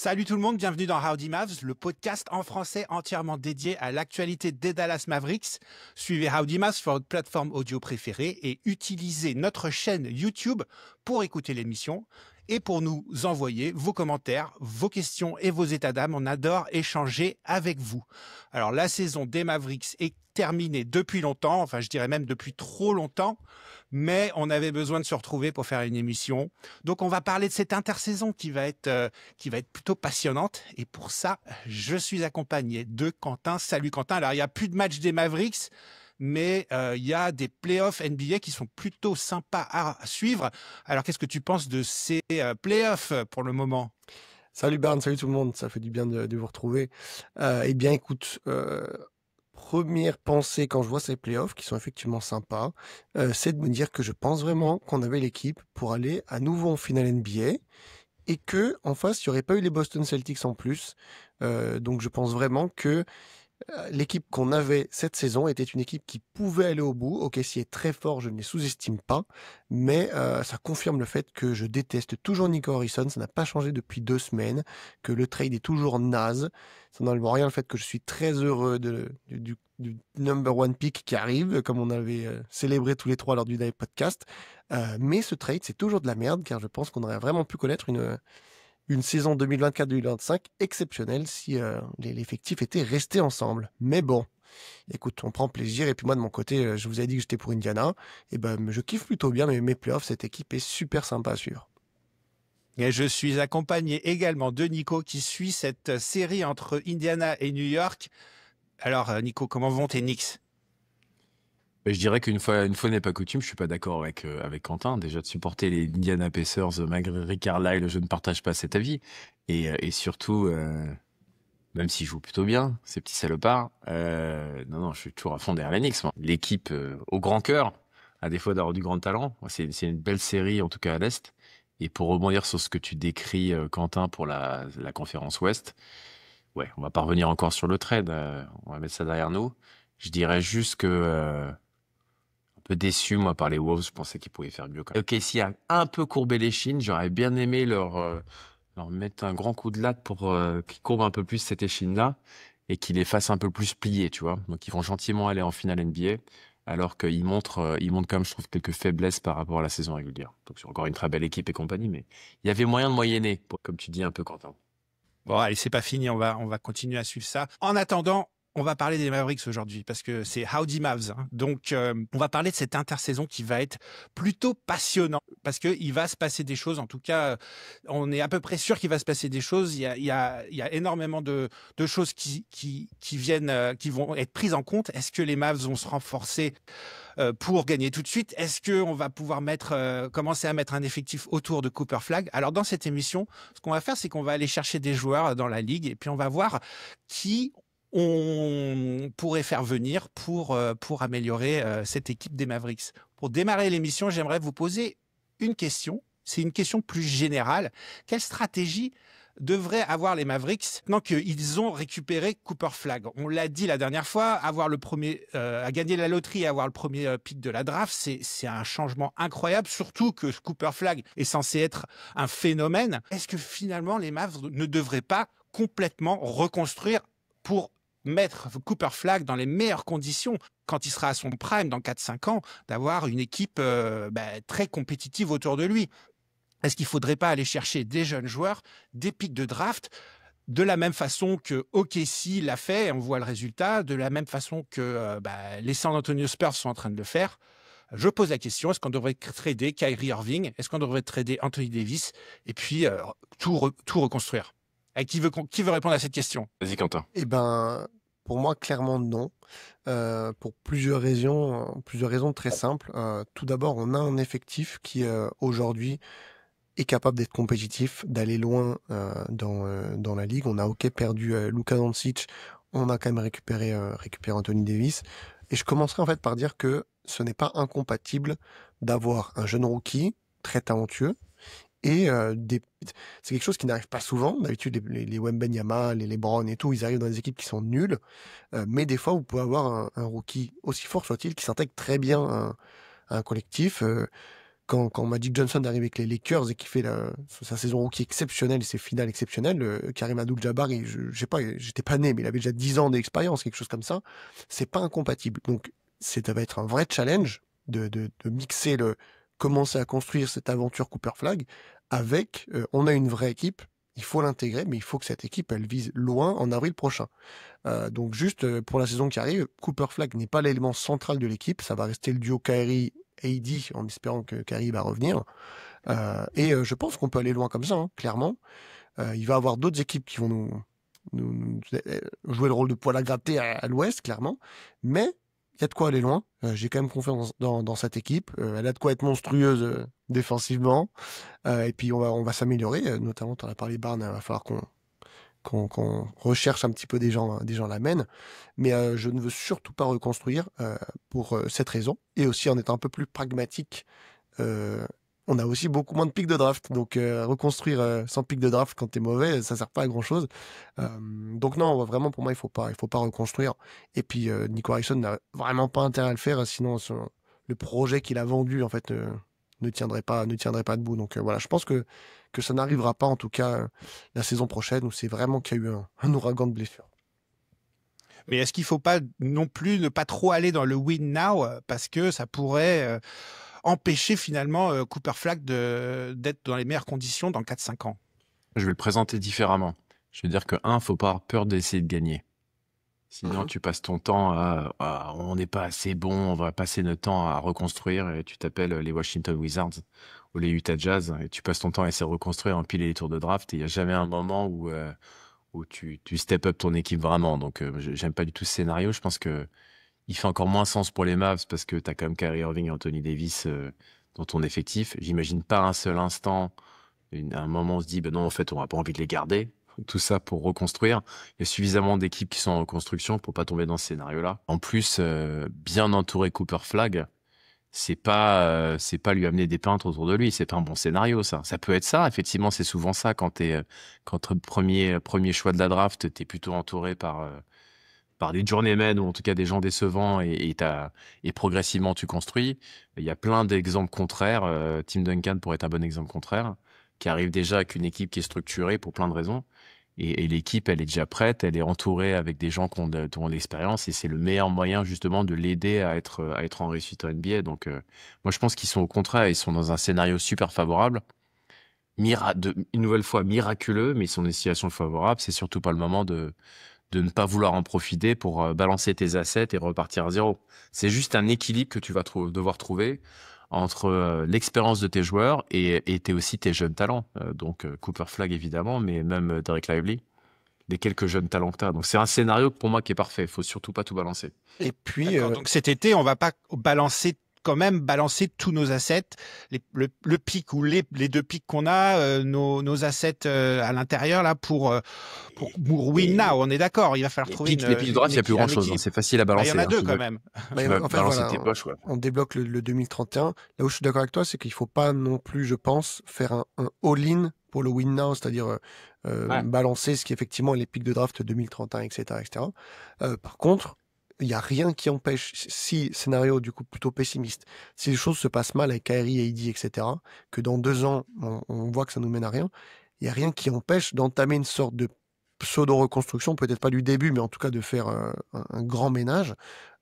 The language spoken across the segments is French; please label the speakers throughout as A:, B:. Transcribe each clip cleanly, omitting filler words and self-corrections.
A: Salut tout le monde, bienvenue dans Howdy Mavs, le podcast en français entièrement dédié à l'actualité des Dallas Mavericks. Suivez Howdy Mavs sur votre plateforme audio préférée et utilisez notre chaîne YouTube pour écouter l'émission et pour nous envoyer vos commentaires, vos questions et vos états d'âme. On adore échanger avec vous. Alors la saison des Mavericks est terminée depuis longtemps, enfin je dirais même depuis trop longtemps, mais on avait besoin de se retrouver pour faire une émission. Donc on va parler de cette intersaison qui va être plutôt passionnante. Et pour ça, je suis accompagné de Quentin. Salut Quentin. Alors, il n'y a plus de match des Mavericks, mais il y a des playoffs NBA qui sont plutôt sympas à suivre. Alors, qu'est-ce que tu penses de ces playoffs pour le moment ?
B: Salut Bern, salut tout le monde, ça fait du bien de vous retrouver. Eh bien écoute, première pensée quand je vois ces playoffs qui sont effectivement sympas, c'est de me dire que je pense vraiment qu'on avait l'équipe pour aller à nouveau en finale NBA. Et que en face, il n'y aurait pas eu les Boston Celtics en plus. Donc je pense vraiment que l'équipe qu'on avait cette saison était une équipe qui pouvait aller au bout. OKC est très fort, je ne les sous-estime pas, mais ça confirme le fait que je déteste toujours Nico Harrison. Ça n'a pas changé depuis 2 semaines, que le trade est toujours naze. Ça n'enlève rien le fait que je suis très heureux du number one pick qui arrive, comme on avait célébré tous les trois lors du dernier podcast. Mais ce trade, c'est toujours de la merde, car je pense qu'on aurait vraiment pu connaître une saison 2024-2025 exceptionnelle si l'effectif était resté ensemble. Mais bon, écoute, on prend plaisir. Et puis moi, de mon côté, je vous ai dit que j'étais pour Indiana. Et ben, je kiffe plutôt bien mes playoffs. Cette équipe est super sympa à suivre.
A: Et je suis accompagné également de Nico qui suit cette série entre Indiana et New York. Alors, Nico, comment vont tes Knicks ?
C: Je dirais qu'une fois n'est pas coutume, je suis pas d'accord avec Quentin. Déjà de supporter les Indiana Pacers malgré Rick Carlisle, je ne partage pas cet avis. Et surtout, même s'ils jouent plutôt bien, ces petits salopards, non, je suis toujours à fond derrière les Knicks, moi. L'équipe au grand cœur, à défaut d'avoir du grand talent, c'est une belle série en tout cas à l'est. Et pour rebondir sur ce que tu décris, Quentin, pour la conférence Ouest, ouais, on va pas revenir encore sur le trade, on va mettre ça derrière nous. Je dirais juste que peu déçu, moi, par les Wolves. Je pensais qu'ils pouvaient faire mieux. Ok, s'il a un peu courbé les chines, j'aurais bien aimé leur mettre un grand coup de latte pour qu'ils courbent un peu plus cette échine-là et qu'ils les fassent un peu plus plier, tu vois. Donc, ils vont gentiment aller en finale NBA, alors qu'ils montrent quand même, je trouve, quelques faiblesses par rapport à la saison régulière. Donc, c'est encore une très belle équipe et compagnie, mais il y avait moyen de moyenner, comme tu dis un peu, Quentin.
A: Bon, allez, c'est pas fini, on va continuer à suivre ça. En attendant, on va parler des Mavericks aujourd'hui parce que c'est Howdy Mavs. Hein. Donc, on va parler de cette intersaison qui va être plutôt passionnante parce qu'il va se passer des choses. En tout cas, on est à peu près sûr qu'il va se passer des choses. Il y a énormément de choses qui viennent, qui vont être prises en compte. Est-ce que les Mavs vont se renforcer pour gagner tout de suite? Est-ce qu'on va pouvoir commencer à mettre un effectif autour de Cooper Flag? Alors, dans cette émission, ce qu'on va faire, c'est qu'on va aller chercher des joueurs dans la ligue et puis on va voir qui on pourrait faire venir pour améliorer cette équipe des Mavericks. Pour démarrer l'émission, j'aimerais vous poser une question. C'est une question plus générale. Quelle stratégie devraient avoir les Mavericks maintenant qu'ils ont récupéré Cooper Flag? On l'a dit la dernière fois, avoir le premier, à gagner la loterie et avoir le premier pick de la draft, c'est un changement incroyable, surtout que Cooper Flag est censé être un phénomène. Est-ce que finalement les Mavs ne devraient pas complètement reconstruire pour mettre Cooper Flag dans les meilleures conditions quand il sera à son prime dans 4-5 ans, d'avoir une équipe très compétitive autour de lui? Est-ce qu'il ne faudrait pas aller chercher des jeunes joueurs, des pics de draft, de la même façon que OKC l'a fait, on voit le résultat, de la même façon que les San Antonio Spurs sont en train de le faire? Je pose la question, est-ce qu'on devrait trader Kyrie Irving? Est-ce qu'on devrait trader Anthony Davis? Et puis tout reconstruire? Qui veut répondre à cette question?
C: Vas-y, Quentin.
B: Eh ben, pour moi, clairement non. Pour plusieurs raisons très simples. Tout d'abord, on a un effectif qui aujourd'hui est capable d'être compétitif, d'aller loin dans la ligue. On a perdu Luka Doncic, on a quand même récupéré Anthony Davis. Et je commencerai en fait par dire que ce n'est pas incompatible d'avoir un jeune rookie très talentueux et c'est quelque chose qui n'arrive pas souvent. D'habitude, les Wembanyama, les LeBron et tout, ils arrivent dans des équipes qui sont nulles. Mais des fois, vous pouvez avoir un rookie, aussi fort soit-il, qui s'intègre très bien à un collectif. quand Magic Johnson arrive avec les Lakers et qui fait sa saison rookie exceptionnelle, ses finales exceptionnelles, Karim Abdul-Jabbar, je sais pas, j'étais pas né, mais il avait déjà 10 ans d'expérience, quelque chose comme ça. C'est pas incompatible. Donc, ça va être un vrai challenge de mixer commencer à construire cette aventure Cooper Flag avec, on a une vraie équipe, il faut l'intégrer, mais il faut que cette équipe, elle vise loin en avril prochain. Donc juste pour la saison qui arrive, Cooper Flag n'est pas l'élément central de l'équipe, ça va rester le duo Kyrie AD en espérant que Kyrie va revenir. Et je pense qu'on peut aller loin comme ça, hein, clairement. Il va y avoir d'autres équipes qui vont nous jouer le rôle de poil à gratter à l'ouest, clairement. Mais il y a de quoi aller loin. J'ai quand même confiance dans cette équipe. Elle a de quoi être monstrueuse défensivement. Et puis on va s'améliorer. Notamment, tu en as parlé, Barn, il va falloir qu'on recherche un petit peu des gens l'amènent. Mais je ne veux surtout pas reconstruire pour cette raison. Et aussi en étant un peu plus pragmatique. On a aussi beaucoup moins de pics de draft. Donc reconstruire sans pic de draft quand t'es mauvais, ça sert pas à grand chose. Donc non, vraiment pour moi, il faut pas reconstruire. Et puis Nico Harrison n'a vraiment pas intérêt à le faire, sinon le projet qu'il a vendu en fait ne tiendrait pas debout. Donc voilà, je pense que ça n'arrivera pas en tout cas la saison prochaine où c'est vraiment qu'il y a eu un ouragan de blessures.
A: Mais est-ce qu'il ne faut pas non plus ne pas trop aller dans le win now parce que ça pourrait empêcher finalement Cooper Flag d'être dans les meilleures conditions dans 4-5 ans?
C: Je vais le présenter différemment. Je veux dire que, faut pas avoir peur d'essayer de gagner. Sinon, tu passes ton temps on n'est pas assez bon, on va passer notre temps à reconstruire et tu t'appelles les Washington Wizards ou les Utah Jazz et tu passes ton temps à essayer de reconstruire, empiler les tours de draft et il n'y a jamais un moment où tu step up ton équipe vraiment. Donc, j'aime pas du tout ce scénario. Je pense que il fait encore moins sens pour les Mavs parce que tu as quand même Kyrie Irving et Anthony Davis dans ton effectif. J'imagine pas un seul instant, un moment on se dit, ben non, en fait, on n'a pas envie de les garder. Tout ça pour reconstruire. Il y a suffisamment d'équipes qui sont en reconstruction pour pas tomber dans ce scénario-là. En plus, bien entourer Cooper Flag, c'est pas lui amener des peintres autour de lui. C'est pas un bon scénario, ça. Ça peut être ça. Effectivement, c'est souvent ça quand premier choix de la draft, t'es plutôt entouré par des journeymen ou en tout cas des gens décevants et progressivement tu construis. Il y a plein d'exemples contraires. Tim Duncan pourrait être un bon exemple contraire, qui arrive déjà avec une équipe qui est structurée pour plein de raisons. Et l'équipe, elle est déjà prête, elle est entourée avec des gens qui ont l'expérience et c'est le meilleur moyen justement de l'aider à être en réussite en NBA. Donc moi je pense qu'ils sont au contraire, ils sont dans un scénario super favorable, une nouvelle fois miraculeux, mais ils sont dans une situation favorable. C'est surtout pas le moment de ne pas vouloir en profiter pour balancer tes assets et repartir à zéro. C'est juste un équilibre que tu vas devoir trouver entre l'expérience de tes joueurs et aussi tes jeunes talents. Donc Cooper Flag évidemment, mais même Derek Lively, des quelques jeunes talents que tu as. Donc c'est un scénario pour moi qui est parfait. Il faut surtout pas tout balancer.
B: Et puis
A: donc cet été, on va pas balancer tous nos assets, le pic ou les deux pics qu'on a, nos assets à l'intérieur là pour win now. On est d'accord. Il va falloir trouver
C: les pics de draft, il y a plus grand chose. C'est facile à balancer.
A: Il y en a deux quand même.
B: En fait, tes poches, on débloque le 2031. Là où je suis d'accord avec toi, c'est qu'il faut pas non plus, je pense, faire un all-in pour le win now, c'est-à-dire balancer ce qui effectivement est les pics de draft 2031, etc., etc. Par contre, il n'y a rien qui empêche, si scénario du coup plutôt pessimiste, si les choses se passent mal avec Kyrie, AD, etc., que dans 2 ans, on voit que ça nous mène à rien, il n'y a rien qui empêche d'entamer une sorte de pseudo-reconstruction, peut-être pas du début, mais en tout cas de faire un grand ménage,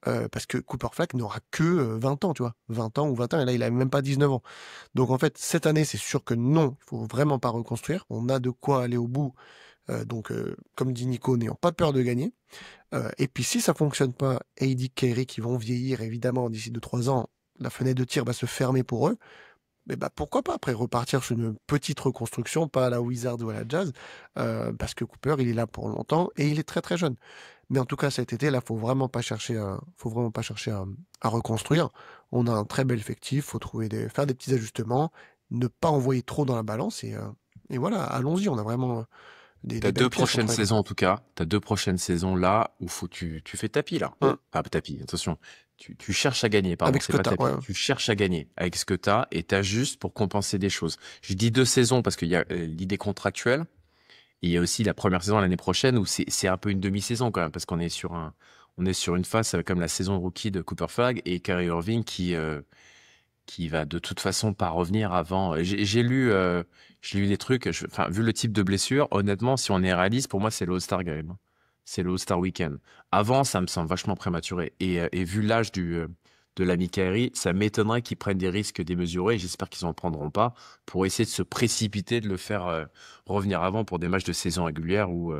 B: parce que Cooper Flag n'aura que 20 ans, tu vois, 20 ans ou 21, et là il a même pas 19 ans. Donc en fait, cette année, c'est sûr que non, il faut vraiment pas reconstruire, on a de quoi aller au bout, donc comme dit Nico, n'ayant pas peur de gagner. Et puis si ça fonctionne pas, AD, Kyrie qui vont vieillir évidemment d'ici 2-3 ans, la fenêtre de tir va se fermer pour eux. Mais bah pourquoi pas après repartir sur une petite reconstruction, pas à la Wizard ou à la Jazz, parce que Cooper il est là pour longtemps et il est très très jeune. Mais en tout cas cet été là, faut vraiment pas chercher à reconstruire. On a un très bel effectif, faut faire des petits ajustements, ne pas envoyer trop dans la balance et voilà, allons-y. On a vraiment
C: T'as 2 prochaines saisons en tout cas. T'as 2 prochaines saisons là où tu fais tapis là. Pas tapis, attention. Tu cherches à gagner, pardon.
B: Avec ce que t'as, ouais.
C: Tu cherches à gagner avec ce que t'as et t'ajustes pour compenser des choses. Je dis 2 saisons parce qu'il y a l'idée contractuelle et il y a aussi la première saison l'année prochaine où c'est un peu une demi-saison quand même parce qu'on est sur une phase comme la saison rookie de Cooper Flag et Kyrie Irving qui qui va de toute façon pas revenir avant. J'ai lu des trucs. Enfin, vu le type de blessure, honnêtement, si on est réaliste, pour moi, c'est le All-Star Game. C'est le All-Star Weekend. Avant, ça me semble vachement prématuré. Et vu l'âge de l'ami Kyrie, ça m'étonnerait qu'ils prennent des risques démesurés. Et j'espère qu'ils en prendront pas pour essayer de se précipiter, de le faire revenir avant pour des matchs de saison régulière où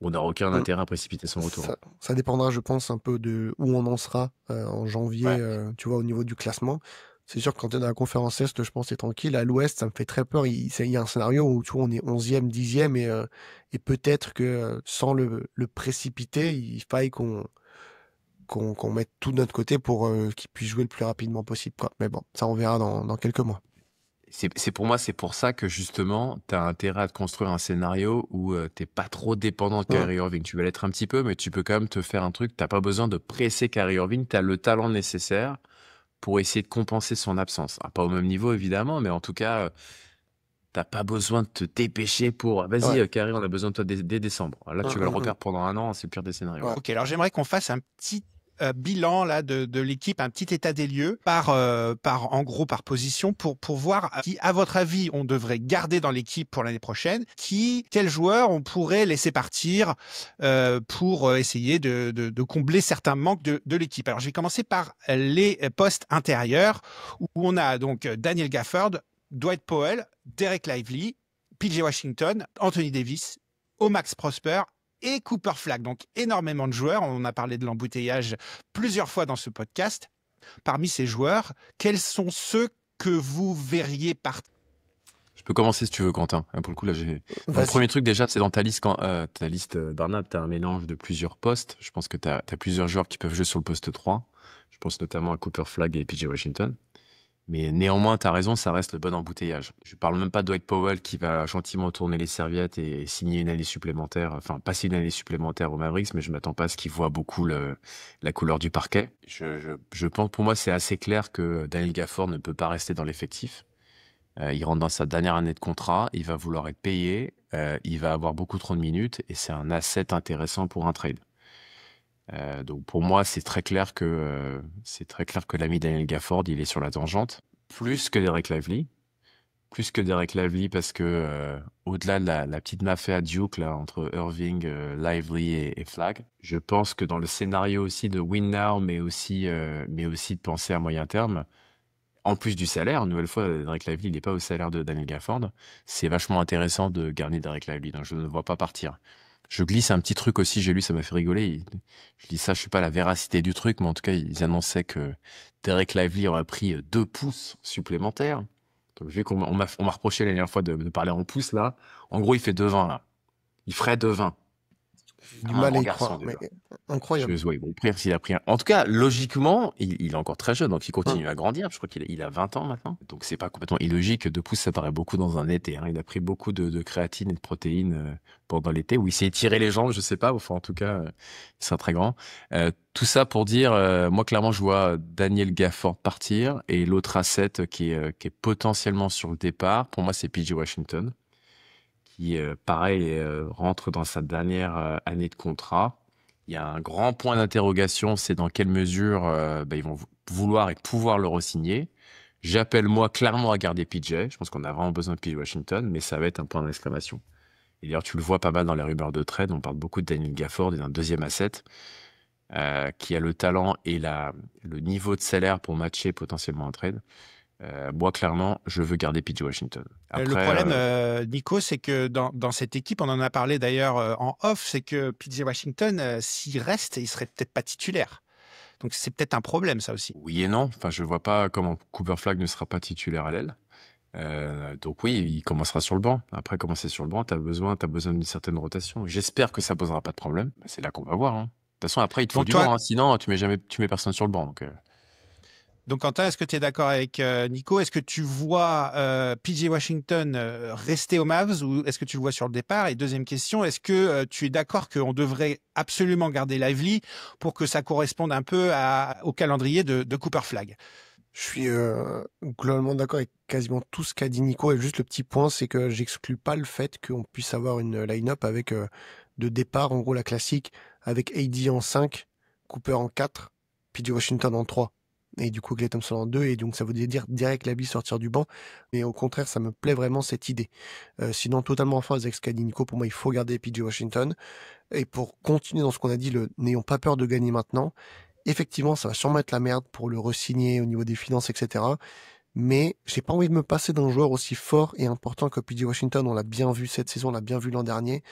C: on n'a aucun
B: Mm.
C: intérêt à précipiter son retour.
B: Ça dépendra, je pense, un peu de où on en sera en janvier,
A: Ouais.
B: tu vois, au niveau du classement. C'est sûr que quand tu es dans la conférence Est, je pense que c'est tranquille. À l'Ouest, ça me fait très peur. Il y a un scénario où tu vois, on est 11e, 10e et peut-être que sans le précipiter, il faille qu'on mette tout de notre côté pour qu'il puisse jouer le plus rapidement possible, quoi. Mais bon, ça, on verra dans quelques mois.
C: C'est pour moi, c'est pour ça que justement, tu as intérêt à te construire un scénario où t'es pas trop dépendant de
B: Mm.
C: Kyrie Irving. Tu vas l'être un petit peu, mais tu peux quand même te faire un truc. T'as pas besoin de presser Kyrie Irving. Tu as le talent nécessaire pour essayer de compenser son absence. Ah, pas au même niveau, évidemment, mais en tout cas, t'as pas besoin de te dépêcher pour vas-y,
B: Ouais.
C: Kyrie, on a besoin de toi dès décembre. Là, tu vas le reperdre pendant un an, c'est le pire des scénarios.
B: Ouais.
A: Ok, alors j'aimerais qu'on fasse un petit bilan là de l'équipe, un petit état des lieux en gros par position pour voir qui, à votre avis, on devrait garder dans l'équipe pour l'année prochaine, quel joueur on pourrait laisser partir pour essayer de combler certains manques de l'équipe. Alors je vais commencer par les postes intérieurs où on a donc Daniel Gafford, Dwight Powell, Derek Lively, PJ Washington, Anthony Davis, Omax Prosper et Cooper Flag. Donc énormément de joueurs. On a parlé de l'embouteillage plusieurs fois dans ce podcast. Parmi ces joueurs, quels sont ceux que vous verriez partir?
C: Je peux commencer si tu veux, Quentin. Pour le coup, là, j'ai. Le
B: Vas-y.
C: premier truc, déjà, c'est dans ta liste, Barnab, tu as un mélange de plusieurs postes. Je pense que tu as plusieurs joueurs qui peuvent jouer sur le poste 3. Je pense notamment à Cooper Flag et PJ Washington. Mais néanmoins, tu as raison, ça reste le bon embouteillage. Je parle même pas de Dwight Powell qui va gentiment tourner les serviettes et signer une année supplémentaire, enfin passer une année supplémentaire aux Mavericks, mais je m'attends pas à ce qu'il voit beaucoup la couleur du parquet. Je pense, pour moi, c'est assez clair que Daniel Gafford ne peut pas rester dans l'effectif. Il rentre dans sa dernière année de contrat, il va vouloir être payé, il va avoir beaucoup trop de minutes et c'est un asset intéressant pour un trade. Donc pour moi, c'est très clair que l'ami Daniel Gafford, il est sur la tangente, plus que Derek Lively, parce que au-delà de la petite mafia à Duke là entre Irving, Lively et Flag, je pense que dans le scénario aussi de win now, mais aussi de penser à moyen terme. En plus du salaire, une nouvelle fois, Derek Lively, il n'est pas au salaire de Daniel Gafford. C'est vachement intéressant de garder Derek Lively, donc je ne le vois pas partir. Je glisse un petit truc aussi, j'ai lu, ça m'a fait rigoler. Je dis ça, je suis pas la véracité du truc, mais en tout cas, ils annonçaient que Derek Lively aurait pris 2 pouces supplémentaires. Donc, vu qu'on m'a reproché la dernière fois de parler en pouces, là. En gros, il fait 2,20, là. Il ferait 2,20.
B: J'ai du
C: Un
B: mal à
C: grand
B: y
C: garçon,
B: croire,
C: déjà.
B: mais incroyable.
C: Ouais, ils vont pris s'il a pris un. En tout cas, logiquement, il est encore très jeune, donc il continue
B: Hum.
C: à grandir. Je crois qu'il a 20 ans maintenant. Donc c'est pas complètement illogique. 2 pouces, ça paraît beaucoup dans un été. Hein. Il a pris beaucoup de créatine et de protéines pendant l'été, où il s'est tiré les jambes, je sais pas. Enfin, en tout cas, il sera très grand. Tout ça pour dire, moi, clairement, je vois Daniel Gafford partir et l'autre asset qui est potentiellement sur le départ. Pour moi, c'est PJ Washington, qui, pareil, rentre dans sa dernière année de contrat. Il y a un grand point d'interrogation, c'est dans quelle mesure ils vont vouloir et pouvoir le re-signer. J'appelle moi clairement à garder PJ. Je pense qu'on a vraiment besoin de PJ Washington, mais ça va être un point d'exclamation. Et d'ailleurs, tu le vois pas mal dans les rumeurs de trade. On parle beaucoup de Daniel Gafford et d'un deuxième asset qui a le talent et le niveau de salaire pour matcher potentiellement un trade. Moi, clairement, je veux garder PJ Washington.
A: Le problème, Nico, c'est que dans cette équipe, on en a parlé d'ailleurs en off, c'est que PJ Washington, s'il reste, il serait peut-être pas titulaire. Donc c'est peut-être un problème, ça aussi.
C: Oui et non. Enfin, je vois pas comment Cooper Flag ne sera pas titulaire à l'aile. Donc oui, il commencera sur le banc. Après, commencer sur le banc, t'as besoin d'une certaine rotation. J'espère que ça posera pas de problème. C'est là qu'on va voir. Hein. De toute façon, après, il te faut
A: Donc
C: du
A: toi,
C: banc. Hein. Sinon, tu mets personne sur le banc.
A: donc Quentin, est-ce que tu es d'accord avec Nico? Est-ce que tu vois PJ Washington rester aux Mavs ou est-ce que tu le vois sur le départ? Et deuxième question, est-ce que tu es d'accord qu'on devrait absolument garder Lively pour que ça corresponde un peu au calendrier de Cooper Flag?
B: Je suis globalement d'accord avec quasiment tout ce qu'a dit Nico. Et juste le petit point, c'est que j'exclus pas le fait qu'on puisse avoir une line-up avec de départ, en gros la classique, avec AD en 5, Cooper en 4, PJ Washington en 3. et du coup Klay Thompson en 2, et donc ça voudrait dire Derek Lively sortir du banc. Mais au contraire, ça me plaît vraiment cette idée. Sinon, totalement en phase avec ce qu'a dit Nico, pour moi, il faut garder PJ Washington. Et pour continuer dans ce qu'on a dit, n'ayons pas peur de gagner maintenant. Effectivement, ça va sûrement être la merde pour le re-signer au niveau des finances, etc. Mais j'ai pas envie de me passer d'un joueur aussi fort et important que PJ Washington. On l'a bien vu cette saison, on l'a bien vu l'an dernier.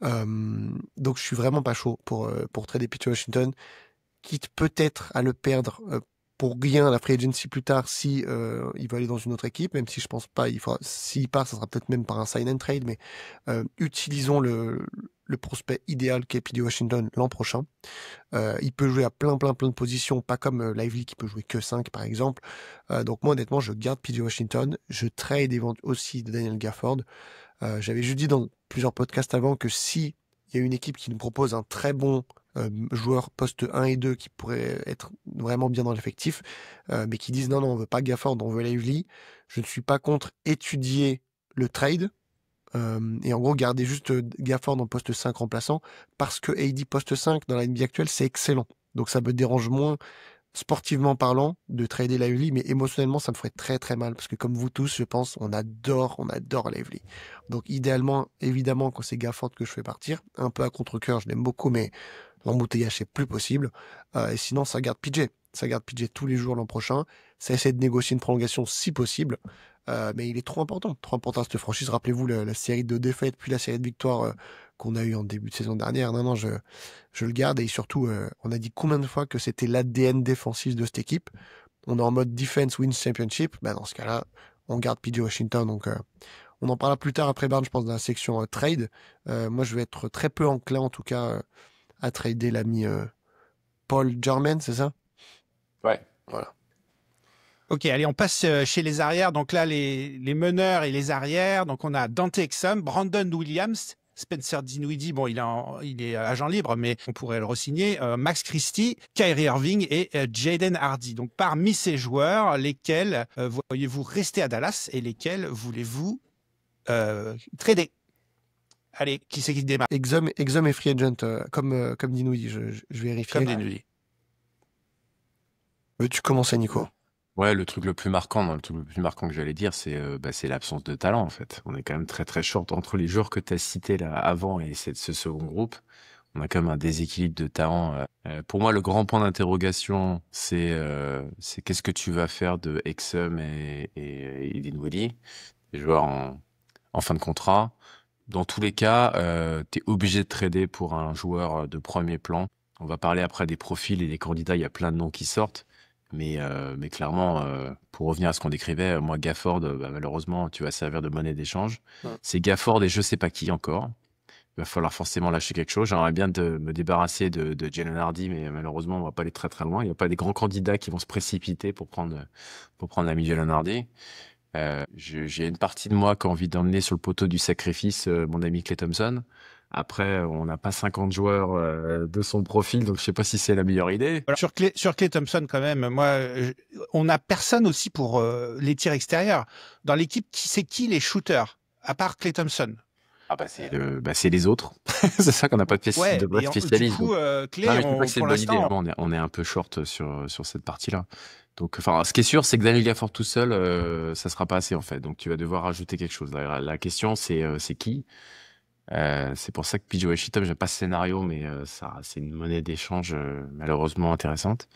B: Donc je suis vraiment pas chaud pour trader PJ Washington, quitte peut-être à le perdre pour rien à la free agency plus tard si il va aller dans une autre équipe, même si je pense pas, s'il part, ça sera peut-être même par un sign and trade, mais utilisons le prospect idéal qu'est PJ Washington l'an prochain. Il peut jouer à plein de positions, pas comme Lively qui peut jouer que 5 par exemple. Donc moi honnêtement, je garde PJ Washington, je trade aussi de Daniel Gafford. J'avais juste dit dans plusieurs podcasts avant que si il y a une équipe qui nous propose un très bon joueur poste 1 et 2 qui pourrait être vraiment bien dans l'effectif, mais qui disent non, on veut pas Gafford, on veut Lively, je ne suis pas contre étudier le trade, et en gros garder juste Gafford en poste 5 remplaçant, parce que AD poste 5 dans la NBA actuelle, c'est excellent. Donc ça me dérange moins, sportivement parlant, de trader Lively, mais émotionnellement, ça me ferait très très mal, parce que comme vous tous, je pense, on adore Lively. Donc idéalement, évidemment, quand c'est Gafford que je fais partir, un peu à contre-cœur, je l'aime beaucoup, mais l'embouteillage, c'est plus possible. Et sinon, ça garde PJ. Ça garde PJ tous les jours l'an prochain. Ça essaie de négocier une prolongation si possible. Mais il est trop important. Trop important cette franchise. Rappelez-vous la série de défaites, puis la série de victoires qu'on a eu en début de saison dernière. Non, je le garde. Et surtout, on a dit combien de fois que c'était l'ADN défensif de cette équipe. On est en mode defense wins championship. Bah, dans ce cas-là, on garde PJ Washington. Donc, on en parlera plus tard après Barnes, je pense, dans la section trade. Moi, je vais être très peu enclin, en tout cas, à trader l'ami Paul Jarman, c'est ça?
C: Ouais.
B: Voilà.
A: Ok, allez, on passe chez les arrières. Donc là, les meneurs et les arrières. Donc on a Dante Exum, Brandon Williams, Spencer Dinwiddie. Bon, il est agent libre, mais on pourrait le re-signer. Max Christie, Kyrie Irving et Jaden Hardy. Donc parmi ces joueurs, lesquels voyez-vous rester à Dallas et lesquels voulez-vous trader? Allez, qui c'est qui démarre?
B: Exum est free agent, comme Dinwiddie, je vérifie.
A: Comme Dinwiddie.
B: Veux-tu commencer, Nico?
C: Ouais, le truc le plus marquant que j'allais dire, c'est l'absence de talent, en fait. On est quand même très très short entre les joueurs que tu as cités là avant et ce second groupe. On a quand même un déséquilibre de talent. Pour moi, le grand point d'interrogation, c'est qu'est-ce que tu vas faire de Exum et Dinwiddie, des joueurs en fin de contrat. Dans tous les cas, tu es obligé de trader pour un joueur de premier plan. On va parler après des profils et des candidats, il y a plein de noms qui sortent. Mais clairement, pour revenir à ce qu'on décrivait, moi, Gafford, malheureusement, tu vas servir de monnaie d'échange.
B: Ouais.
C: C'est Gafford et je sais pas qui encore. Il va falloir forcément lâcher quelque chose. J'aimerais bien me débarrasser de Jalen Hardy, mais malheureusement, on va pas aller très très loin. Il n'y a pas des grands candidats qui vont se précipiter pour prendre l'ami Jalen Hardy. J'ai une partie de moi qui a envie d'emmener sur le poteau du sacrifice mon ami Klay Thompson. Après, on n'a pas 50 joueurs de son profil, donc je sais pas si c'est la meilleure idée.
A: Alors, sur Klay Thompson, quand même, moi, on n'a personne aussi pour les tirs extérieurs. Dans l'équipe, c'est qui les shooters, à part Klay Thompson?
C: Ah c'est les autres. C'est ça qu'on n'a pas de spécialiste.
A: Du coup, Klay,
C: non, mais je trouve pas que c'est
A: pour
C: une bonne idée.
A: l'instant,
C: On est un peu short sur cette partie-là. Donc, enfin, ce qui est sûr, c'est que Daniel Gafford tout seul, ça sera pas assez en fait. Donc, tu vas devoir rajouter quelque chose. La question, c'est qui? C'est pour ça que PJ Washington, j'aime pas ce scénario, mais c'est une monnaie d'échange malheureusement intéressante.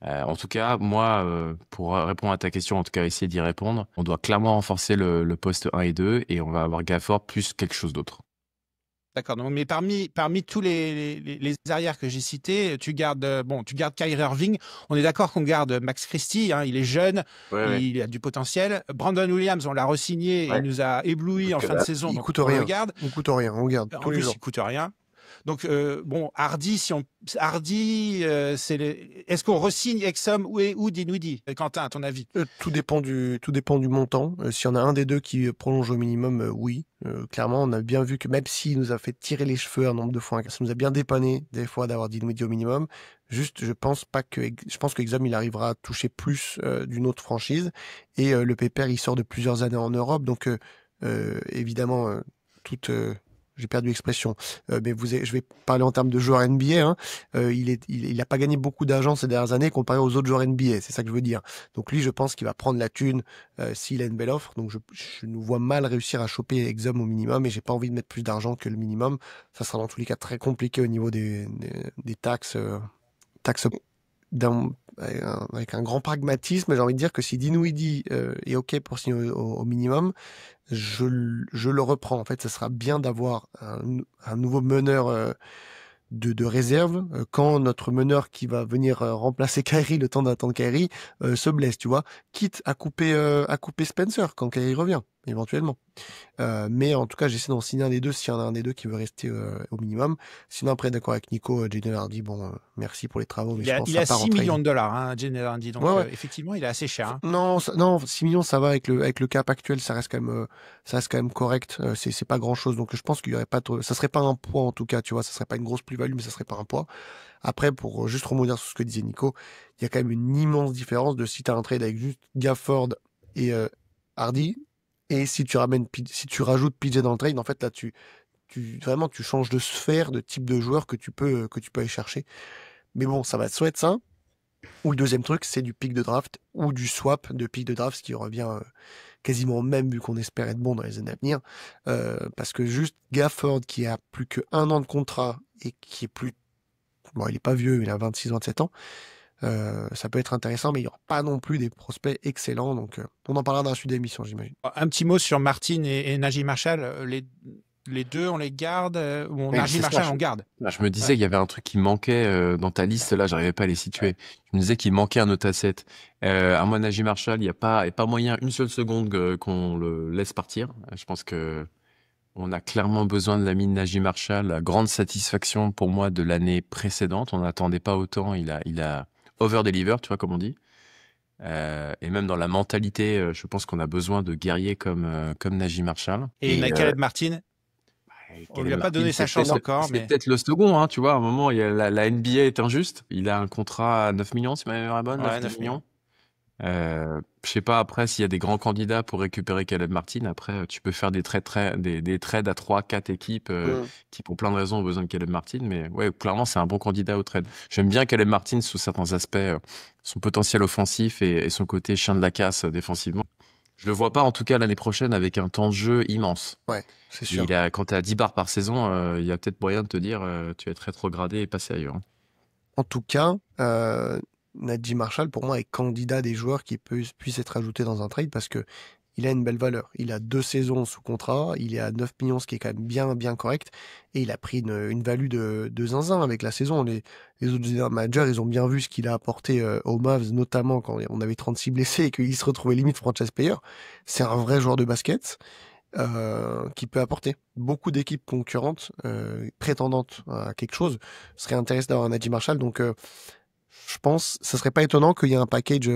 C: En tout cas, moi, pour répondre à ta question, en tout cas essayer d'y répondre, on doit clairement renforcer le poste 1 et 2 et on va avoir Gafford plus quelque chose d'autre.
A: d'accord. Donc, mais parmi tous les arrières que j'ai cités, tu gardes Kyrie Irving. On est d'accord qu'on garde Max Christie, hein, il est jeune, il a du potentiel. Brandon Williams, on l'a re-signé, il nous a ébloui en fin de saison.
B: Il
A: donc
B: coûte
A: on
B: rien.
A: le garde.
B: Il coûte rien, on garde
A: En
B: tous les
A: plus,
B: jours.
A: il coûte rien. Donc Hardy, est-ce qu'on re-signe Exum ou Dinwiddie, Quentin, à ton avis?
B: Tout dépend du montant. S'il y en a un des deux qui prolonge au minimum, oui. Clairement, on a bien vu que même s'il nous a fait tirer les cheveux un nombre de fois, ça nous a bien dépanné des fois d'avoir Dinwiddie au minimum. Juste, je pense que Exum il arrivera à toucher plus d'une autre franchise. Et le pépère, il sort de plusieurs années en Europe, donc évidemment toute j'ai perdu l'expression. Mais je vais parler en termes de joueur NBA. Hein. Il a pas gagné beaucoup d'argent ces dernières années comparé aux autres joueurs NBA. C'est ça que je veux dire. Donc lui, je pense qu'il va prendre la thune s'il a une belle offre. Donc je nous vois mal réussir à choper Exum au minimum et j'ai pas envie de mettre plus d'argent que le minimum. Ça sera dans tous les cas très compliqué au niveau des taxes. Taxes avec un grand pragmatisme, j'ai envie de dire que si Dinwiddie est OK pour signer au minimum, je le reprends. En fait, ça sera bien d'avoir un nouveau meneur de réserve quand notre meneur qui va venir remplacer Kyrie le temps d'attendre Kyrie se blesse, tu vois, quitte à couper Spencer quand Kyrie revient, éventuellement. Mais en tout cas, j'essaie d'en signer un des deux s'il y en a un des deux qui veut rester au minimum. Sinon, après, d'accord avec Nico, Jaden Hardy, bon, merci pour les travaux, mais je pense que
A: Il a
B: ça part
A: 6
B: en trade.
A: millions de dollars, hein, Jaden Hardy. Donc,
B: Ouais.
A: effectivement, il est assez cher. Hein.
B: Non, 6 millions, ça va avec le cap actuel, ça reste quand même correct. C'est pas grand chose. Donc, je pense qu'il y aurait pas ça serait pas un poids, en tout cas, tu vois, ça serait pas une grosse plus-value, mais ça serait pas un poids. Après, pour juste rebondir sur ce que disait Nico, il y a quand même une immense différence de si tu as un trade avec juste Gafford et Hardy, et si tu rajoutes PJ dans le trade, en fait, là, tu changes de sphère, de type de joueur que tu peux aller chercher. Mais bon, ça va soit être ça, ou le deuxième truc, c'est du pick de draft ou du swap de pick de draft, ce qui revient quasiment au même vu qu'on espère être bon dans les années à venir. Parce que juste Gafford qui a plus que 1 an de contrat et qui est plus... Bon, il est pas vieux, il a 26 ans, 27 ans. Ça peut être intéressant, mais il n'y aura pas non plus des prospects excellents. Donc, on en parlera dans la suite de l'émission, j'imagine.
A: Un petit mot sur Martin et Najee Marshall. Les deux, on les garde ou Najee Marshall, on garde.
C: Je me disais qu'il y avait un truc qui manquait dans ta liste, là, j'arrivais pas à les situer. Je me disais qu'il manquait un autre asset. À moi, Najee Marshall, il n'y a pas moyen une seule seconde qu'on le laisse partir. Je pense que on a clairement besoin de l'ami Najee Marshall. La grande satisfaction pour moi de l'année précédente. On n'attendait pas autant. Il a over-deliver, tu vois, comme on dit. Et même dans la mentalité, je pense qu'on a besoin de guerriers comme Najee Marshall.
A: Et Caleb Martin, on lui a pas donné sa chance encore.
C: C'est peut-être le second, hein, tu vois. À un moment, la NBA est injuste. Il a un contrat à 9 millions, si ma mémoire est bonne. 9 millions. Je sais pas après s'il y a des grands candidats pour récupérer Caleb Martin. Après, tu peux faire des trades à 3-4 équipes qui, pour plein de raisons, ont besoin de Caleb Martin. Mais ouais, clairement, c'est un bon candidat au trade. J'aime bien Caleb Martin sous certains aspects, son potentiel offensif et son côté chien de la casse défensivement. Je le vois pas, en tout cas, l'année prochaine avec un temps de jeu immense.
B: Ouais, c'est sûr.
C: Quand tu as 10 barres par saison, il y a peut-être moyen de te dire tu vas être rétrogradé et passer ailleurs.
B: En tout cas, Najee Marshall, pour moi, est candidat des joueurs qui puissent être ajoutés dans un trade parce que il a une belle valeur. Il a 2 saisons sous contrat, il est à 9 millions, ce qui est quand même bien correct, et il a pris une value de zinzin avec la saison. Les autres managers, ils ont bien vu ce qu'il a apporté aux Mavs, notamment quand on avait 36 blessés et qu'il se retrouvait limite franchise player. C'est un vrai joueur de basket qui peut apporter. Beaucoup d'équipes concurrentes, prétendantes à quelque chose, seraient intéressées d'avoir un Najee Marshall, donc... je pense, ça serait pas étonnant qu'il y ait un package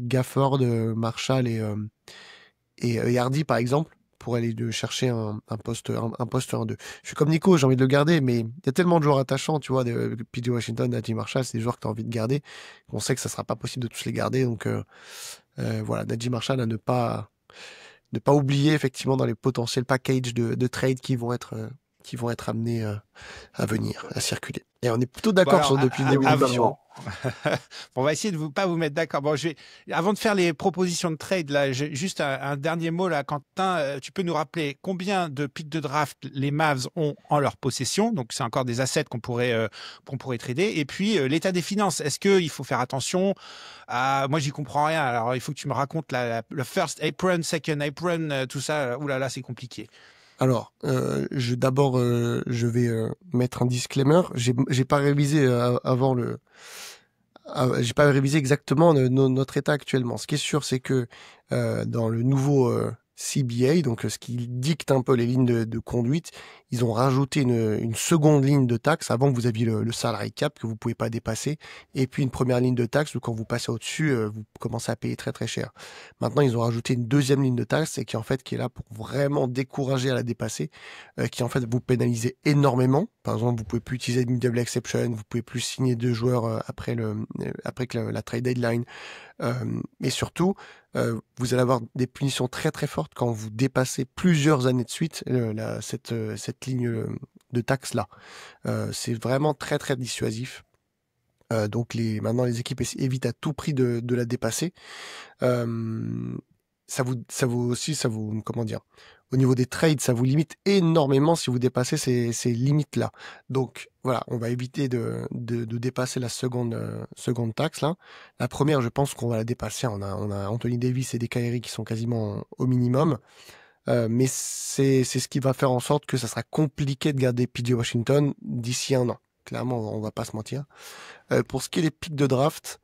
B: Gafford, Marshall et Hardy par exemple pour aller chercher un poste 1-2. Je suis comme Nico, j'ai envie de le garder, mais il y a tellement de joueurs attachants, tu vois, de PJ Washington, Najee Marshall, c'est des joueurs que tu as envie de garder. On sait que ça sera pas possible de tous les garder, donc voilà, Najee Marshall à ne pas oublier effectivement dans les potentiels packages de trade qui vont être amenés à venir, à circuler. Et on est plutôt d'accord depuis le début de l'émission.
A: On va essayer de pas vous mettre d'accord. Bon, avant de faire les propositions de trade, là, juste un dernier mot là, Quentin. Tu peux nous rappeler combien de picks de draft les Mavs ont en leur possession? Donc, c'est encore des assets qu'on pourrait trader. Et puis, l'état des finances. Est-ce qu'il faut faire attention moi, j'y comprends rien. Alors, il faut que tu me racontes le first apron, second apron, tout ça. Ouh là là, c'est compliqué.
B: Alors, je vais mettre un disclaimer. J'ai pas révisé j'ai pas révisé exactement notre état actuellement. Ce qui est sûr, c'est que dans le nouveau CBA, donc ce qui dicte un peu les lignes de conduite, ils ont rajouté une seconde ligne de taxe. Avant, vous aviez le salary cap que vous pouvez pas dépasser, et puis une première ligne de taxe où quand vous passez au-dessus, vous commencez à payer très très cher. Maintenant, ils ont rajouté une deuxième ligne de taxe et qui est là pour vraiment décourager à la dépasser, qui en fait vous pénalisez énormément. Par exemple, vous pouvez plus utiliser de double exception, vous pouvez plus signer 2 joueurs après que la trade deadline. Et surtout, vous allez avoir des punitions très très fortes quand vous dépassez plusieurs années de suite cette ligne de taxe-là. C'est vraiment très très dissuasif. Donc maintenant les équipes évitent à tout prix de la dépasser. Ça vous aussi, comment dire, au niveau des trades, ça vous limite énormément si vous dépassez ces limites-là. Donc voilà, on va éviter de dépasser la seconde taxe là. La première, je pense qu'on va la dépasser. On a Anthony Davis et des Kyrie qui sont quasiment au minimum. Mais c'est ce qui va faire en sorte que ça sera compliqué de garder PJ Washington d'ici un an. Clairement, on va pas se mentir. Pour ce qui est des pics de draft,